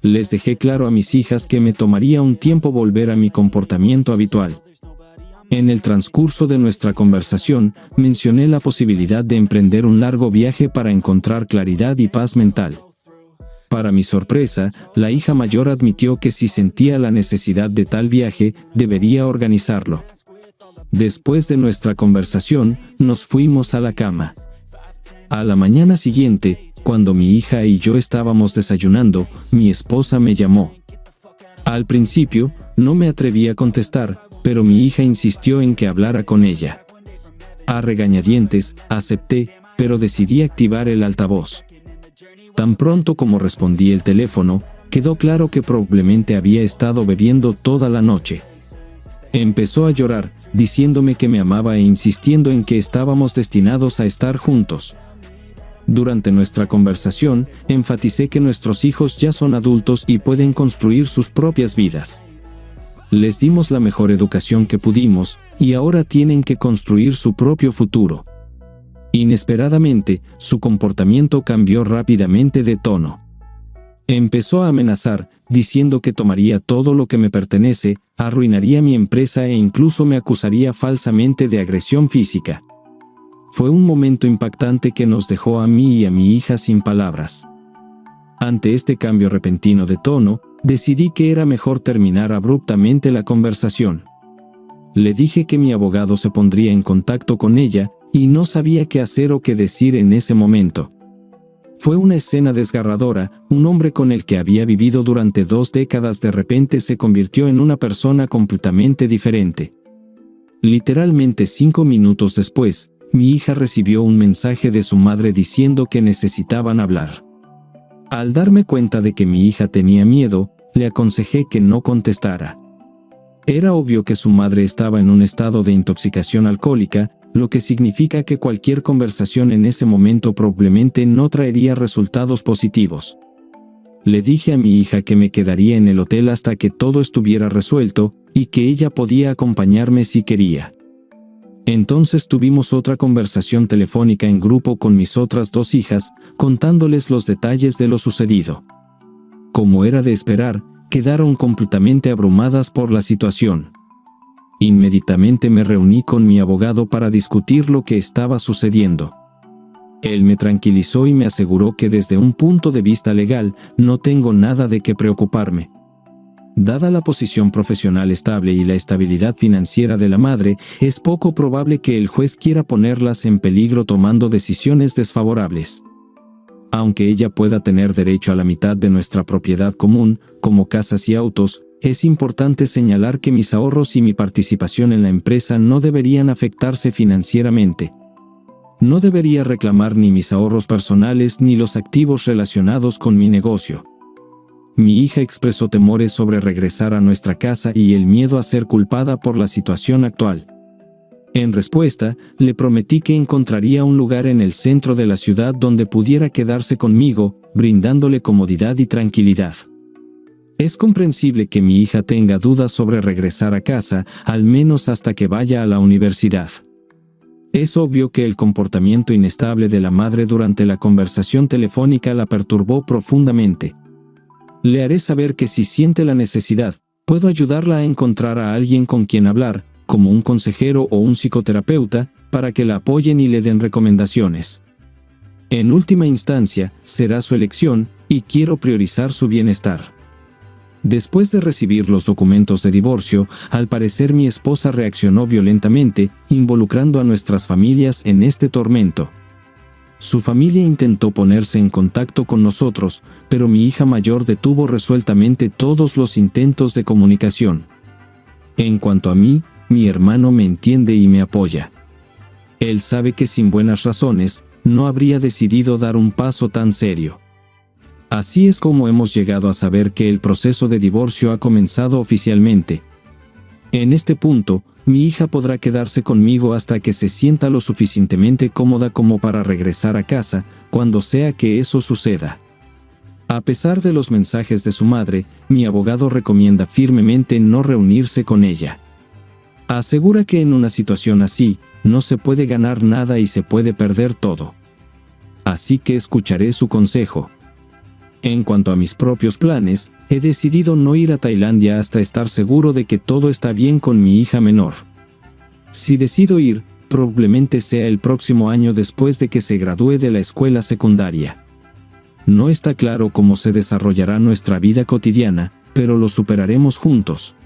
[SPEAKER 2] Les dejé claro a mis hijas que me tomaría un tiempo volver a mi comportamiento habitual. En el transcurso de nuestra conversación, mencioné la posibilidad de emprender un largo viaje para encontrar claridad y paz mental. Para mi sorpresa, la hija mayor admitió que si sentía la necesidad de tal viaje, debería organizarlo. Después de nuestra conversación, nos fuimos a la cama. A la mañana siguiente, cuando mi hija y yo estábamos desayunando, mi esposa me llamó. Al principio, no me atreví a contestar, pero mi hija insistió en que hablara con ella. A regañadientes, acepté, pero decidí activar el altavoz. Tan pronto como respondí el teléfono, quedó claro que probablemente había estado bebiendo toda la noche. Empezó a llorar, diciéndome que me amaba e insistiendo en que estábamos destinados a estar juntos. Durante nuestra conversación, enfaticé que nuestros hijos ya son adultos y pueden construir sus propias vidas. Les dimos la mejor educación que pudimos, y ahora tienen que construir su propio futuro. Inesperadamente, su comportamiento cambió rápidamente de tono. Empezó a amenazar, diciendo que tomaría todo lo que me pertenece, arruinaría mi empresa e incluso me acusaría falsamente de agresión física. Fue un momento impactante que nos dejó a mí y a mi hija sin palabras. Ante este cambio repentino de tono, decidí que era mejor terminar abruptamente la conversación. Le dije que mi abogado se pondría en contacto con ella, y no sabía qué hacer o qué decir en ese momento. Fue una escena desgarradora. Un hombre con el que había vivido durante 2 décadas de repente se convirtió en una persona completamente diferente. Literalmente 5 minutos después, mi hija recibió un mensaje de su madre diciendo que necesitaban hablar. Al darme cuenta de que mi hija tenía miedo, le aconsejé que no contestara. Era obvio que su madre estaba en un estado de intoxicación alcohólica, lo que significa que cualquier conversación en ese momento probablemente no traería resultados positivos. Le dije a mi hija que me quedaría en el hotel hasta que todo estuviera resuelto, y que ella podía acompañarme si quería. Entonces tuvimos otra conversación telefónica en grupo con mis otras 2 hijas, contándoles los detalles de lo sucedido. Como era de esperar, quedaron completamente abrumadas por la situación. Inmediatamente me reuní con mi abogado para discutir lo que estaba sucediendo. Él me tranquilizó y me aseguró que desde un punto de vista legal, no tengo nada de qué preocuparme. Dada la posición profesional estable y la estabilidad financiera de la madre, es poco probable que el juez quiera ponerlas en peligro tomando decisiones desfavorables. Aunque ella pueda tener derecho a la mitad de nuestra propiedad común, como casas y autos, es importante señalar que mis ahorros y mi participación en la empresa no deberían afectarse financieramente. No debería reclamar ni mis ahorros personales ni los activos relacionados con mi negocio. Mi hija expresó temores sobre regresar a nuestra casa y el miedo a ser culpada por la situación actual. En respuesta, le prometí que encontraría un lugar en el centro de la ciudad donde pudiera quedarse conmigo, brindándole comodidad y tranquilidad. Es comprensible que mi hija tenga dudas sobre regresar a casa, al menos hasta que vaya a la universidad. Es obvio que el comportamiento inestable de la madre durante la conversación telefónica la perturbó profundamente. Le haré saber que si siente la necesidad, puedo ayudarla a encontrar a alguien con quien hablar, como un consejero o un psicoterapeuta, para que la apoyen y le den recomendaciones. En última instancia, será su elección, y quiero priorizar su bienestar. Después de recibir los documentos de divorcio, al parecer mi esposa reaccionó violentamente, involucrando a nuestras familias en este tormento. Su familia intentó ponerse en contacto con nosotros, pero mi hija mayor detuvo resueltamente todos los intentos de comunicación. En cuanto a mí, mi hermano me entiende y me apoya. Él sabe que sin buenas razones, no habría decidido dar un paso tan serio. Así es como hemos llegado a saber que el proceso de divorcio ha comenzado oficialmente. En este punto, mi hija podrá quedarse conmigo hasta que se sienta lo suficientemente cómoda como para regresar a casa, cuando sea que eso suceda. A pesar de los mensajes de su madre, mi abogado recomienda firmemente no reunirse con ella. Asegura que en una situación así, no se puede ganar nada y se puede perder todo. Así que escucharé su consejo. En cuanto a mis propios planes, he decidido no ir a Tailandia hasta estar seguro de que todo está bien con mi hija menor. Si decido ir, probablemente sea el próximo año después de que se gradúe de la escuela secundaria. No está claro cómo se desarrollará nuestra vida cotidiana, pero lo superaremos juntos.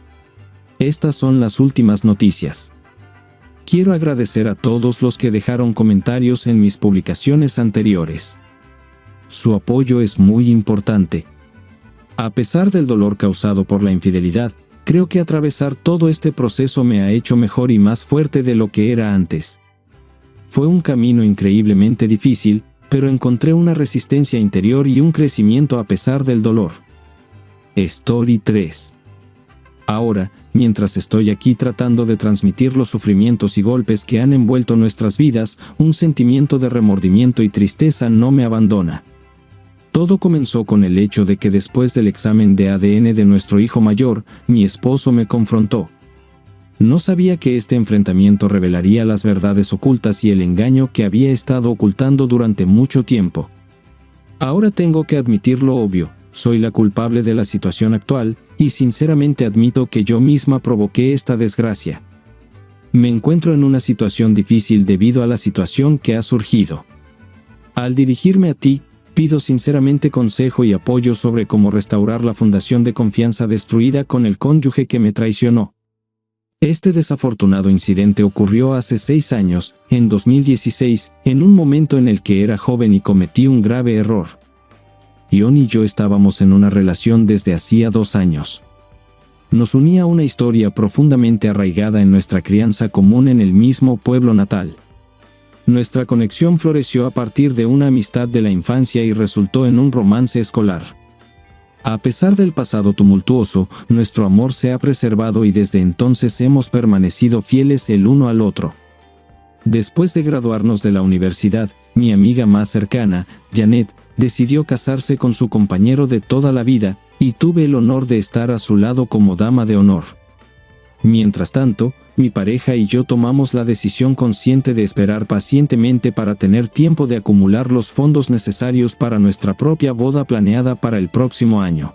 [SPEAKER 2] Estas son las últimas noticias. Quiero agradecer a todos los que dejaron comentarios en mis publicaciones anteriores. Su apoyo es muy importante. A pesar del dolor causado por la infidelidad, creo que atravesar todo este proceso me ha hecho mejor y más fuerte de lo que era antes. Fue un camino increíblemente difícil, pero encontré una resistencia interior y un crecimiento a pesar del dolor. Story 3. Ahora, mientras estoy aquí tratando de transmitir los sufrimientos y golpes que han envuelto nuestras vidas, un sentimiento de remordimiento y tristeza no me abandona. Todo comenzó con el hecho de que después del examen de ADN de nuestro hijo mayor, mi esposo me confrontó. No sabía que este enfrentamiento revelaría las verdades ocultas y el engaño que había estado ocultando durante mucho tiempo. Ahora tengo que admitir lo obvio, soy la culpable de la situación actual, y sinceramente admito que yo misma provoqué esta desgracia. Me encuentro en una situación difícil debido a la situación que ha surgido. Al dirigirme a ti, pido sinceramente consejo y apoyo sobre cómo restaurar la fundación de confianza destruida con el cónyuge que me traicionó. Este desafortunado incidente ocurrió hace 6 años, en 2016, en un momento en el que era joven y cometí un grave error. Ion y yo estábamos en una relación desde hacía 2 años. Nos unía una historia profundamente arraigada en nuestra crianza común en el mismo pueblo natal. Nuestra conexión floreció a partir de una amistad de la infancia y resultó en un romance escolar. A pesar del pasado tumultuoso, nuestro amor se ha preservado y desde entonces hemos permanecido fieles el uno al otro. Después de graduarnos de la universidad, mi amiga más cercana, Janet, decidió casarse con su compañero de toda la vida, y tuve el honor de estar a su lado como dama de honor. Mientras tanto, mi pareja y yo tomamos la decisión consciente de esperar pacientemente para tener tiempo de acumular los fondos necesarios para nuestra propia boda planeada para el próximo año.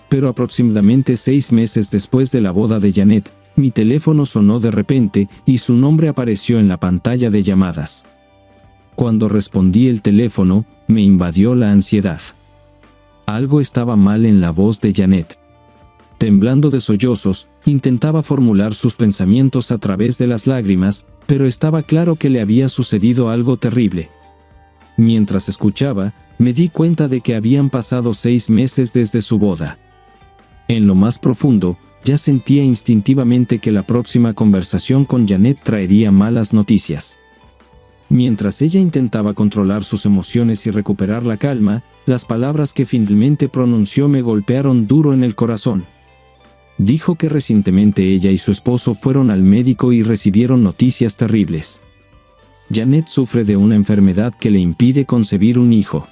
[SPEAKER 2] Pero aproximadamente 6 meses después de la boda de Janet, mi teléfono sonó de repente y su nombre apareció en la pantalla de llamadas. Cuando respondí el teléfono, me invadió la ansiedad. Algo estaba mal en la voz de Janet. Temblando de sollozos, intentaba formular sus pensamientos a través de las lágrimas, pero estaba claro que le había sucedido algo terrible. Mientras escuchaba, me di cuenta de que habían pasado 6 meses desde su boda. En lo más profundo, ya sentía instintivamente que la próxima conversación con Janet traería malas noticias. Mientras ella intentaba controlar sus emociones y recuperar la calma, las palabras que finalmente pronunció me golpearon duro en el corazón. Dijo que recientemente ella y su esposo fueron al médico y recibieron noticias terribles. Janet sufre de una enfermedad que le impide concebir un hijo.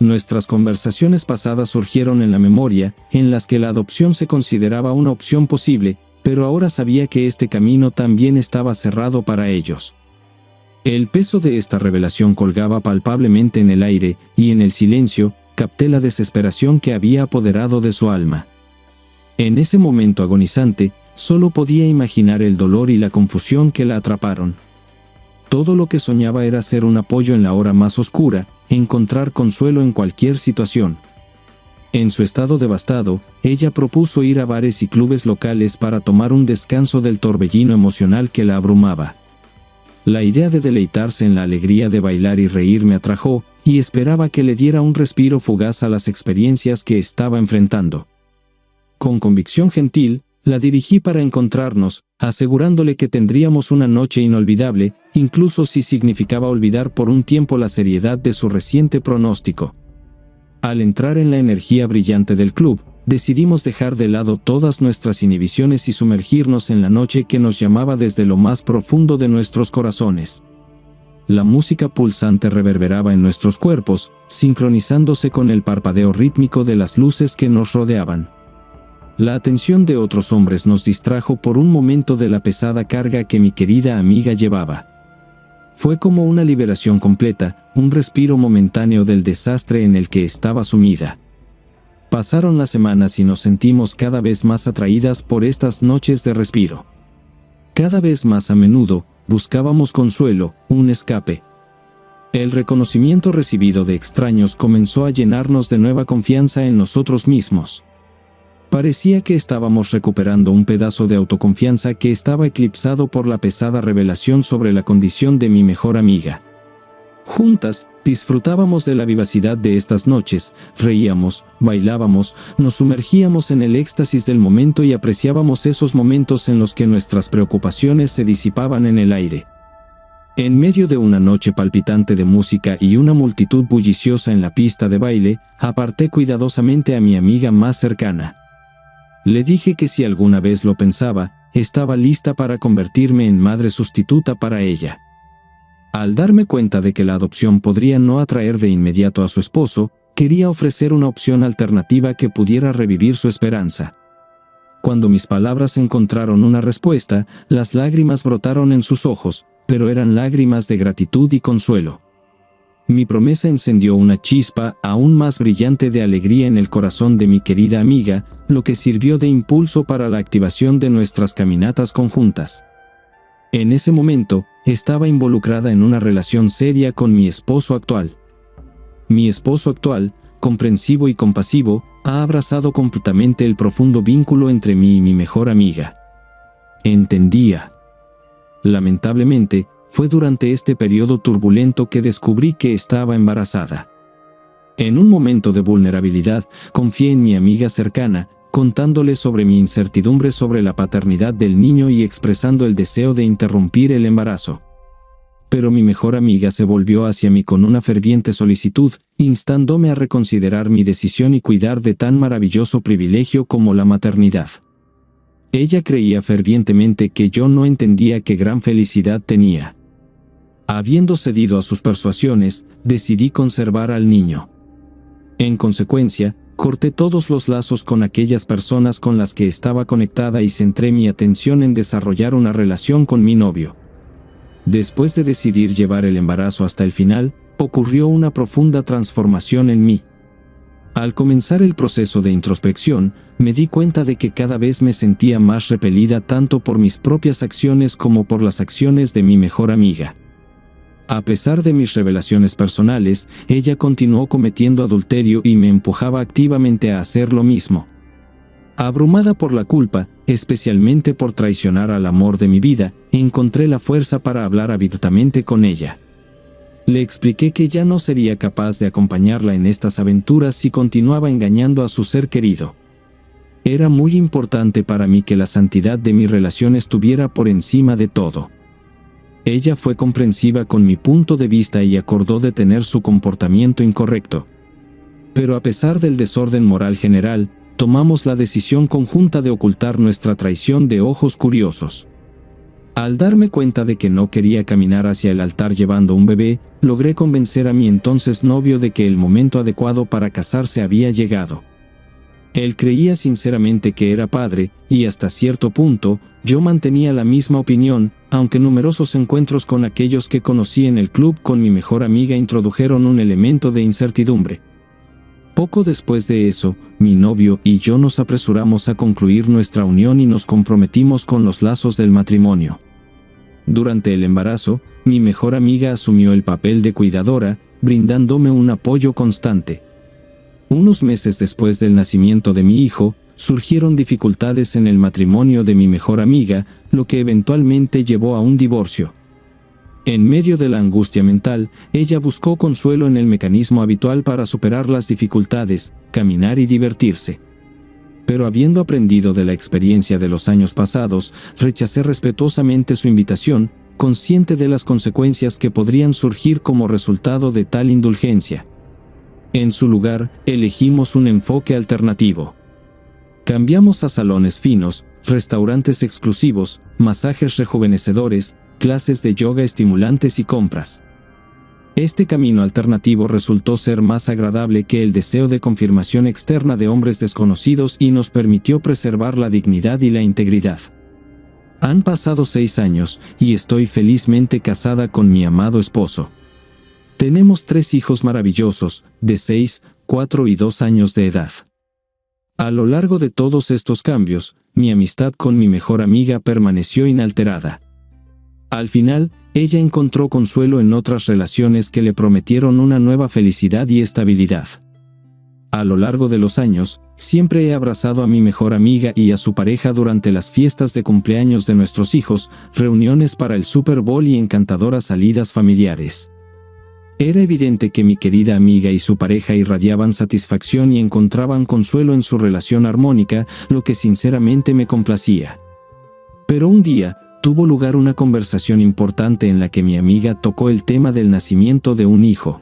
[SPEAKER 2] Nuestras conversaciones pasadas surgieron en la memoria, en las que la adopción se consideraba una opción posible, pero ahora sabía que este camino también estaba cerrado para ellos. El peso de esta revelación colgaba palpablemente en el aire, y en el silencio, capté la desesperación que había apoderado de su alma. En ese momento agonizante, solo podía imaginar el dolor y la confusión que la atraparon. Todo lo que soñaba era ser un apoyo en la hora más oscura, encontrar consuelo en cualquier situación. En su estado devastado, ella propuso ir a bares y clubes locales para tomar un descanso del torbellino emocional que la abrumaba. La idea de deleitarse en la alegría de bailar y reír me atrajo, y esperaba que le diera un respiro fugaz a las experiencias que estaba enfrentando. Con convicción gentil, la dirigí para encontrarnos, asegurándole que tendríamos una noche inolvidable, incluso si significaba olvidar por un tiempo la seriedad de su reciente pronóstico. Al entrar en la energía brillante del club, decidimos dejar de lado todas nuestras inhibiciones y sumergirnos en la noche que nos llamaba desde lo más profundo de nuestros corazones. La música pulsante reverberaba en nuestros cuerpos, sincronizándose con el parpadeo rítmico de las luces que nos rodeaban. La atención de otros hombres nos distrajo por un momento de la pesada carga que mi querida amiga llevaba. Fue como una liberación completa, un respiro momentáneo del desastre en el que estaba sumida. Pasaron las semanas y nos sentimos cada vez más atraídas por estas noches de respiro. Cada vez más a menudo, buscábamos consuelo, un escape. El reconocimiento recibido de extraños comenzó a llenarnos de nueva confianza en nosotros mismos. Parecía que estábamos recuperando un pedazo de autoconfianza que estaba eclipsado por la pesada revelación sobre la condición de mi mejor amiga. Juntas, disfrutábamos de la vivacidad de estas noches, reíamos, bailábamos, nos sumergíamos en el éxtasis del momento y apreciábamos esos momentos en los que nuestras preocupaciones se disipaban en el aire. En medio de una noche palpitante de música y una multitud bulliciosa en la pista de baile, aparté cuidadosamente a mi amiga más cercana. Le dije que si alguna vez lo pensaba, estaba lista para convertirme en madre sustituta para ella. Al darme cuenta de que la adopción podría no atraer de inmediato a su esposo, quería ofrecer una opción alternativa que pudiera revivir su esperanza. Cuando mis palabras encontraron una respuesta, las lágrimas brotaron en sus ojos, pero eran lágrimas de gratitud y consuelo. Mi promesa encendió una chispa aún más brillante de alegría en el corazón de mi querida amiga, lo que sirvió de impulso para la activación de nuestras caminatas conjuntas. En ese momento, estaba involucrada en una relación seria con mi esposo actual. Mi esposo actual, comprensivo y compasivo, ha abrazado completamente el profundo vínculo entre mí y mi mejor amiga. entendía. Lamentablemente, fue durante este periodo turbulento que descubrí que estaba embarazada. En un momento de vulnerabilidad, confié en mi amiga cercana, contándole sobre mi incertidumbre sobre la paternidad del niño y expresando el deseo de interrumpir el embarazo. Pero mi mejor amiga se volvió hacia mí con una ferviente solicitud, instándome a reconsiderar mi decisión y cuidar de tan maravilloso privilegio como la maternidad. Ella creía fervientemente que yo no entendía qué gran felicidad tenía. Habiendo cedido a sus persuasiones, decidí conservar al niño. En consecuencia, corté todos los lazos con aquellas personas con las que estaba conectada y centré mi atención en desarrollar una relación con mi novio. Después de decidir llevar el embarazo hasta el final, ocurrió una profunda transformación en mí. Al comenzar el proceso de introspección, me di cuenta de que cada vez me sentía más repelida tanto por mis propias acciones como por las acciones de mi mejor amiga. A pesar de mis revelaciones personales, ella continuó cometiendo adulterio y me empujaba activamente a hacer lo mismo. Abrumada por la culpa, especialmente por traicionar al amor de mi vida, encontré la fuerza para hablar abiertamente con ella. Le expliqué que ya no sería capaz de acompañarla en estas aventuras si continuaba engañando a su ser querido. Era muy importante para mí que la santidad de mi relación estuviera por encima de todo. Ella fue comprensiva con mi punto de vista y acordó detener su comportamiento incorrecto. Pero a pesar del desorden moral general, tomamos la decisión conjunta de ocultar nuestra traición de ojos curiosos. Al darme cuenta de que no quería caminar hacia el altar llevando un bebé, logré convencer a mi entonces novio de que el momento adecuado para casarse había llegado. Él creía sinceramente que era padre, y hasta cierto punto, yo mantenía la misma opinión, aunque numerosos encuentros con aquellos que conocí en el club con mi mejor amiga introdujeron un elemento de incertidumbre. Poco después de eso, mi novio y yo nos apresuramos a concluir nuestra unión y nos comprometimos con los lazos del matrimonio. Durante el embarazo, mi mejor amiga asumió el papel de cuidadora, brindándome un apoyo constante. Unos meses después del nacimiento de mi hijo, surgieron dificultades en el matrimonio de mi mejor amiga, lo que eventualmente llevó a un divorcio. En medio de la angustia mental, ella buscó consuelo en el mecanismo habitual para superar las dificultades, caminar y divertirse. Pero habiendo aprendido de la experiencia de los años pasados, rechacé respetuosamente su invitación, consciente de las consecuencias que podrían surgir como resultado de tal indulgencia. En su lugar, elegimos un enfoque alternativo. Cambiamos a salones finos, restaurantes exclusivos, masajes rejuvenecedores, clases de yoga estimulantes y compras. Este camino alternativo resultó ser más agradable que el deseo de confirmación externa de hombres desconocidos y nos permitió preservar la dignidad y la integridad. Han pasado 6 años, y estoy felizmente casada con mi amado esposo. Tenemos 3 hijos maravillosos, de 6, 4 y 2 años de edad. A lo largo de todos estos cambios, mi amistad con mi mejor amiga permaneció inalterada. Al final, ella encontró consuelo en otras relaciones que le prometieron una nueva felicidad y estabilidad. A lo largo de los años, siempre he abrazado a mi mejor amiga y a su pareja durante las fiestas de cumpleaños de nuestros hijos, reuniones para el Super Bowl y encantadoras salidas familiares. Era evidente que mi querida amiga y su pareja irradiaban satisfacción y encontraban consuelo en su relación armónica, lo que sinceramente me complacía. Pero un día, tuvo lugar una conversación importante en la que mi amiga tocó el tema del nacimiento de un hijo.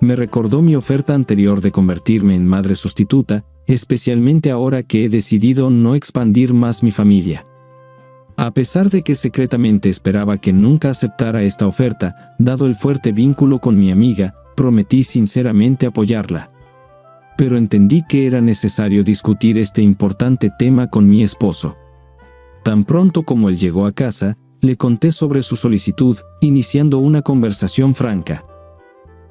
[SPEAKER 2] Me recordó mi oferta anterior de convertirme en madre sustituta, especialmente ahora que he decidido no expandir más mi familia. A pesar de que secretamente esperaba que nunca aceptara esta oferta, dado el fuerte vínculo con mi amiga, prometí sinceramente apoyarla. Pero entendí que era necesario discutir este importante tema con mi esposo. Tan pronto como él llegó a casa, le conté sobre su solicitud, iniciando una conversación franca.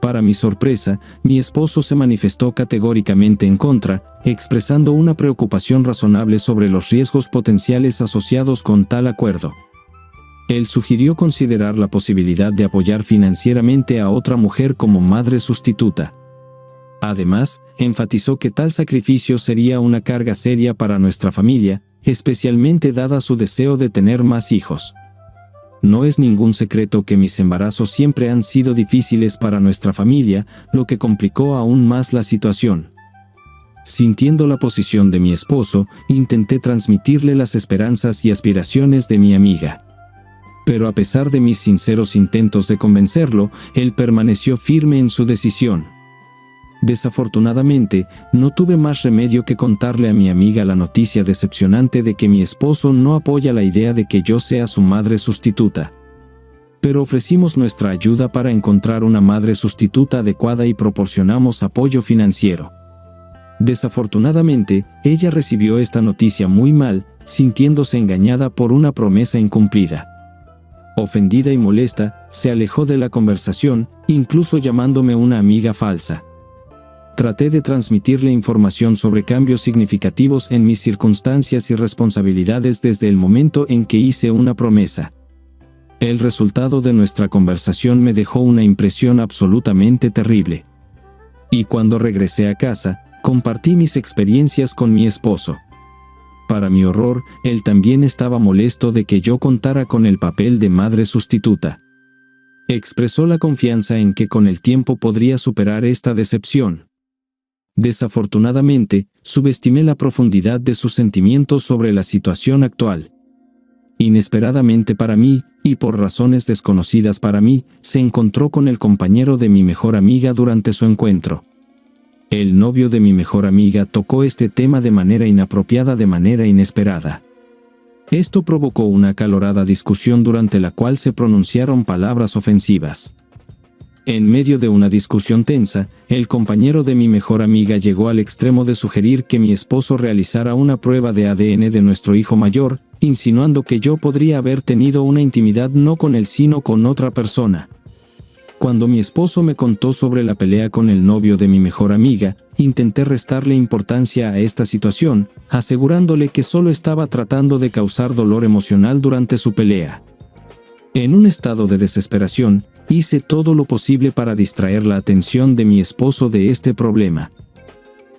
[SPEAKER 2] Para mi sorpresa, mi esposo se manifestó categóricamente en contra, expresando una preocupación razonable sobre los riesgos potenciales asociados con tal acuerdo. Él sugirió considerar la posibilidad de apoyar financieramente a otra mujer como madre sustituta. Además, enfatizó que tal sacrificio sería una carga seria para nuestra familia, especialmente dada su deseo de tener más hijos. No es ningún secreto que mis embarazos siempre han sido difíciles para nuestra familia, lo que complicó aún más la situación. Sintiendo la posición de mi esposo, intenté transmitirle las esperanzas y aspiraciones de mi amiga. Pero a pesar de mis sinceros intentos de convencerlo, él permaneció firme en su decisión. Desafortunadamente, no tuve más remedio que contarle a mi amiga la noticia decepcionante de que mi esposo no apoya la idea de que yo sea su madre sustituta. Pero ofrecimos nuestra ayuda para encontrar una madre sustituta adecuada y proporcionamos apoyo financiero. Desafortunadamente, ella recibió esta noticia muy mal, sintiéndose engañada por una promesa incumplida. Ofendida y molesta, se alejó de la conversación, incluso llamándome una amiga falsa. Traté de transmitirle información sobre cambios significativos en mis circunstancias y responsabilidades desde el momento en que hice una promesa. El resultado de nuestra conversación me dejó una impresión absolutamente terrible. Y cuando regresé a casa, compartí mis experiencias con mi esposo. Para mi horror, él también estaba molesto de que yo contara con el papel de madre sustituta. Expresó la confianza en que con el tiempo podría superar esta decepción. Desafortunadamente, subestimé la profundidad de sus sentimientos sobre la situación actual. Inesperadamente para mí, y por razones desconocidas para mí, se encontró con el compañero de mi mejor amiga durante su encuentro. El novio de mi mejor amiga tocó este tema de manera inapropiada, de manera inesperada. Esto provocó una acalorada discusión durante la cual se pronunciaron palabras ofensivas. En medio de una discusión tensa, el compañero de mi mejor amiga llegó al extremo de sugerir que mi esposo realizara una prueba de ADN de nuestro hijo mayor, insinuando que yo podría haber tenido una intimidad no con él sino con otra persona. Cuando mi esposo me contó sobre la pelea con el novio de mi mejor amiga, intenté restarle importancia a esta situación, asegurándole que solo estaba tratando de causar dolor emocional durante su pelea. En un estado de desesperación, hice todo lo posible para distraer la atención de mi esposo de este problema.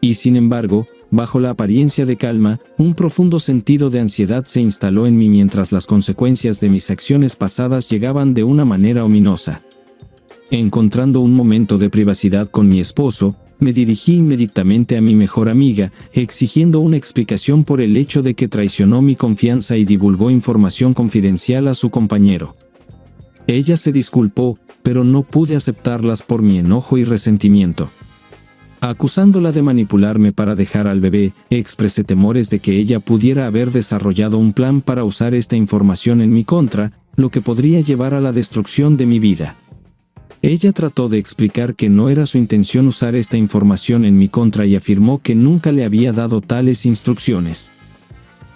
[SPEAKER 2] Y sin embargo, bajo la apariencia de calma, un profundo sentido de ansiedad se instaló en mí mientras las consecuencias de mis acciones pasadas llegaban de una manera ominosa. Encontrando un momento de privacidad con mi esposo, me dirigí inmediatamente a mi mejor amiga, exigiendo una explicación por el hecho de que traicionó mi confianza y divulgó información confidencial a su compañero. Ella se disculpó, pero no pude aceptarlas por mi enojo y resentimiento. Acusándola de manipularme para dejar al bebé, expresé temores de que ella pudiera haber desarrollado un plan para usar esta información en mi contra, lo que podría llevar a la destrucción de mi vida. Ella trató de explicar que no era su intención usar esta información en mi contra y afirmó que nunca le había dado tales instrucciones.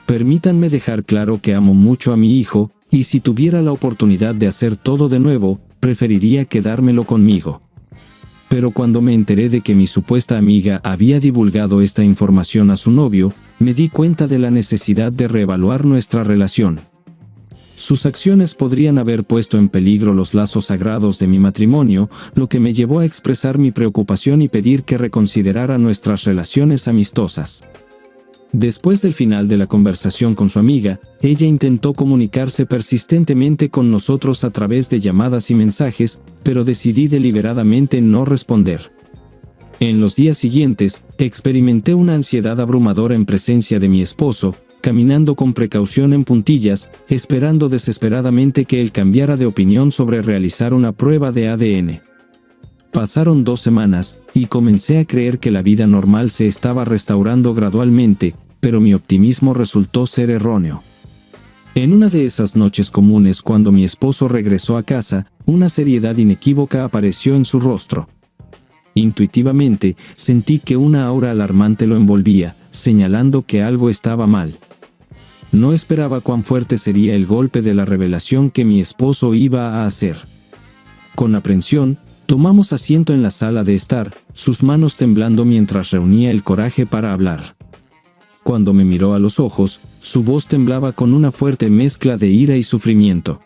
[SPEAKER 2] Permítanme dejar claro que amo mucho a mi hijo, y si tuviera la oportunidad de hacer todo de nuevo, preferiría quedármelo conmigo. Pero cuando me enteré de que mi supuesta amiga había divulgado esta información a su novio, me di cuenta de la necesidad de reevaluar nuestra relación. Sus acciones podrían haber puesto en peligro los lazos sagrados de mi matrimonio, lo que me llevó a expresar mi preocupación y pedir que reconsiderara nuestras relaciones amistosas. Después del final de la conversación con su amiga, ella intentó comunicarse persistentemente con nosotros a través de llamadas y mensajes, pero decidí deliberadamente no responder. En los días siguientes, experimenté una ansiedad abrumadora en presencia de mi esposo, caminando con precaución en puntillas, esperando desesperadamente que él cambiara de opinión sobre realizar una prueba de ADN. Pasaron 2 semanas, y comencé a creer que la vida normal se estaba restaurando gradualmente, pero mi optimismo resultó ser erróneo. En una de esas noches comunes cuando mi esposo regresó a casa, una seriedad inequívoca apareció en su rostro. Intuitivamente, sentí que una aura alarmante lo envolvía, señalando que algo estaba mal. No esperaba cuán fuerte sería el golpe de la revelación que mi esposo iba a hacer. Con aprensión, tomamos asiento en la sala de estar, sus manos temblando mientras reunía el coraje para hablar. Cuando me miró a los ojos, su voz temblaba con una fuerte mezcla de ira y sufrimiento.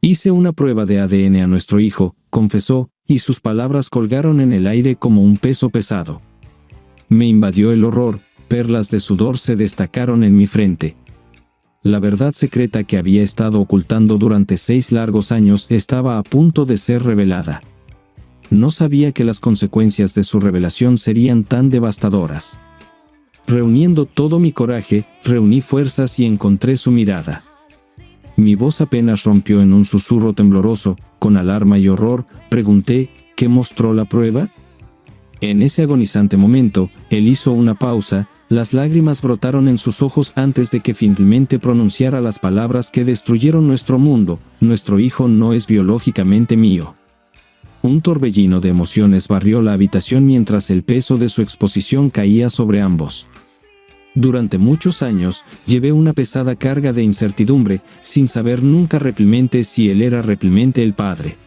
[SPEAKER 2] Hice una prueba de ADN a nuestro hijo, confesó, y sus palabras colgaron en el aire como un peso pesado. Me invadió el horror, perlas de sudor se destacaron en mi frente. La verdad secreta que había estado ocultando durante 6 largos años estaba a punto de ser revelada. No sabía que las consecuencias de su revelación serían tan devastadoras. Reuniendo todo mi coraje, reuní fuerzas y encontré su mirada. Mi voz apenas rompió en un susurro tembloroso. Con alarma y horror, pregunté, ¿qué mostró la prueba? En ese agonizante momento, él hizo una pausa. Las lágrimas brotaron en sus ojos antes de que finalmente pronunciara las palabras que destruyeron nuestro mundo. Nuestro hijo no es biológicamente mío. Un torbellino de emociones barrió la habitación mientras el peso de su exposición caía sobre ambos. Durante muchos años, llevé una pesada carga de incertidumbre, sin saber nunca realmente si él era realmente el padre.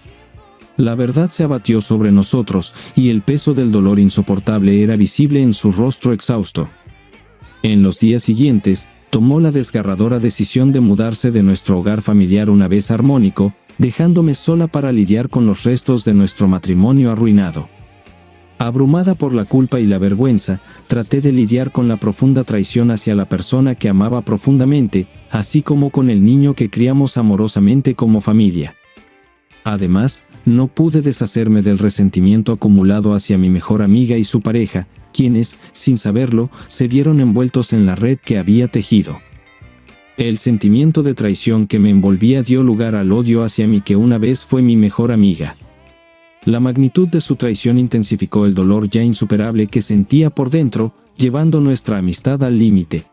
[SPEAKER 2] La verdad se abatió sobre nosotros, y el peso del dolor insoportable era visible en su rostro exhausto. En los días siguientes, tomó la desgarradora decisión de mudarse de nuestro hogar familiar una vez armónico, dejándome sola para lidiar con los restos de nuestro matrimonio arruinado. Abrumada por la culpa y la vergüenza, traté de lidiar con la profunda traición hacia la persona que amaba profundamente, así como con el niño que criamos amorosamente como familia. Además, no pude deshacerme del resentimiento acumulado hacia mi mejor amiga y su pareja, quienes, sin saberlo, se vieron envueltos en la red que había tejido. El sentimiento de traición que me envolvía dio lugar al odio hacia mí que una vez fue mi mejor amiga. La magnitud de su traición intensificó el dolor ya insuperable que sentía por dentro, llevando nuestra amistad al límite.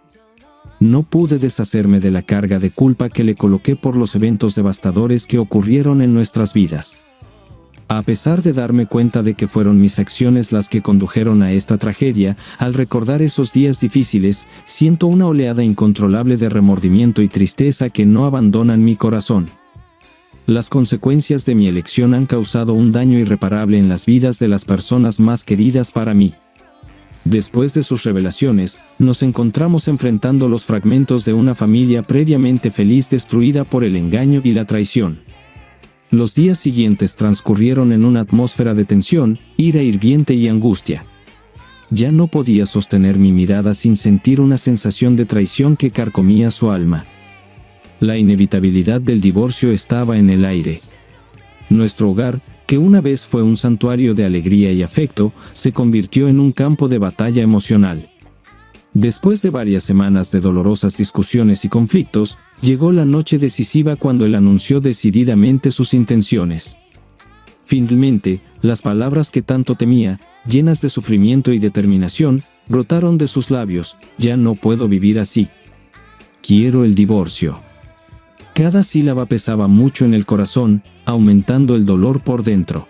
[SPEAKER 2] No pude deshacerme de la carga de culpa que le coloqué por los eventos devastadores que ocurrieron en nuestras vidas. A pesar de darme cuenta de que fueron mis acciones las que condujeron a esta tragedia, al recordar esos días difíciles, siento una oleada incontrolable de remordimiento y tristeza que no abandonan mi corazón. Las consecuencias de mi elección han causado un daño irreparable en las vidas de las personas más queridas para mí. Después de sus revelaciones, nos encontramos enfrentando los fragmentos de una familia previamente feliz destruida por el engaño y la traición. Los días siguientes transcurrieron en una atmósfera de tensión, ira hirviente y angustia. Ya no podía sostener mi mirada sin sentir una sensación de traición que carcomía su alma. La inevitabilidad del divorcio estaba en el aire. Nuestro hogar, que una vez fue un santuario de alegría y afecto, se convirtió en un campo de batalla emocional. Después de varias semanas de dolorosas discusiones y conflictos, llegó la noche decisiva cuando él anunció decididamente sus intenciones. Finalmente, las palabras que tanto temía, llenas de sufrimiento y determinación, brotaron de sus labios: ya no puedo vivir así. Quiero el divorcio. Cada sílaba pesaba mucho en el corazón, aumentando el dolor por dentro.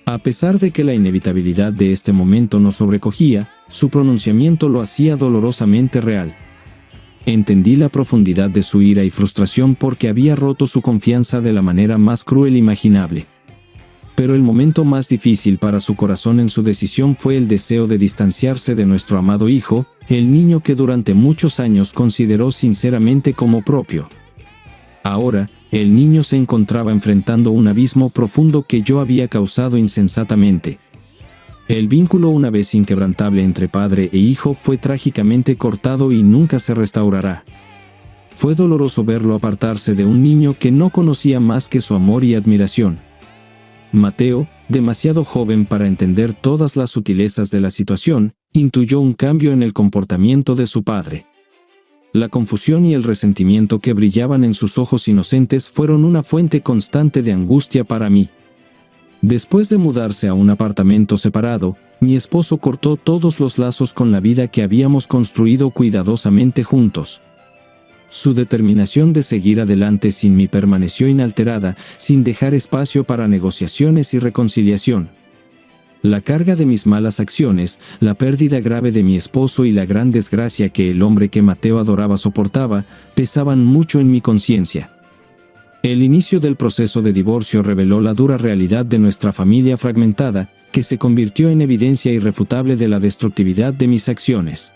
[SPEAKER 2] A pesar de que la inevitabilidad de este momento nos sobrecogía, su pronunciamiento lo hacía dolorosamente real. Entendí la profundidad de su ira y frustración porque había roto su confianza de la manera más cruel imaginable. Pero el momento más difícil para su corazón en su decisión fue el deseo de distanciarse de nuestro amado hijo, el niño que durante muchos años consideró sinceramente como propio. Ahora, el niño se encontraba enfrentando un abismo profundo que yo había causado insensatamente. El vínculo una vez inquebrantable entre padre e hijo fue trágicamente cortado y nunca se restaurará. Fue doloroso verlo apartarse de un niño que no conocía más que su amor y admiración. Mateo, demasiado joven para entender todas las sutilezas de la situación, intuyó un cambio en el comportamiento de su padre. La confusión y el resentimiento que brillaban en sus ojos inocentes fueron una fuente constante de angustia para mí. Después de mudarse a un apartamento separado, mi esposo cortó todos los lazos con la vida que habíamos construido cuidadosamente juntos. Su determinación de seguir adelante sin mí permaneció inalterada, sin dejar espacio para negociaciones y reconciliación. La carga de mis malas acciones, la pérdida grave de mi esposo y la gran desgracia que el hombre que Mateo adoraba soportaba, pesaban mucho en mi conciencia. El inicio del proceso de divorcio reveló la dura realidad de nuestra familia fragmentada, que se convirtió en evidencia irrefutable de la destructividad de mis acciones.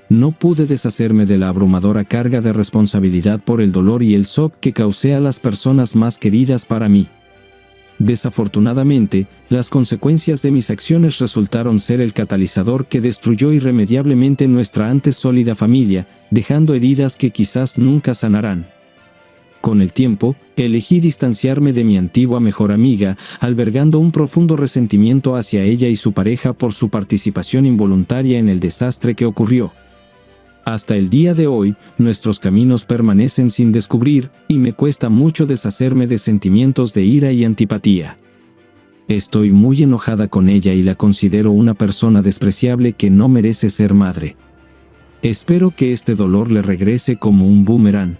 [SPEAKER 2] No pude deshacerme de la abrumadora carga de responsabilidad por el dolor y el shock que causé a las personas más queridas para mí. Desafortunadamente, las consecuencias de mis acciones resultaron ser el catalizador que destruyó irremediablemente nuestra antes sólida familia, dejando heridas que quizás nunca sanarán. Con el tiempo, elegí distanciarme de mi antigua mejor amiga, albergando un profundo resentimiento hacia ella y su pareja por su participación involuntaria en el desastre que ocurrió. Hasta el día de hoy, nuestros caminos permanecen sin descubrir, y me cuesta mucho deshacerme de sentimientos de ira y antipatía. Estoy muy enojada con ella y la considero una persona despreciable que no merece ser madre. Espero que este dolor le regrese como un boomerang.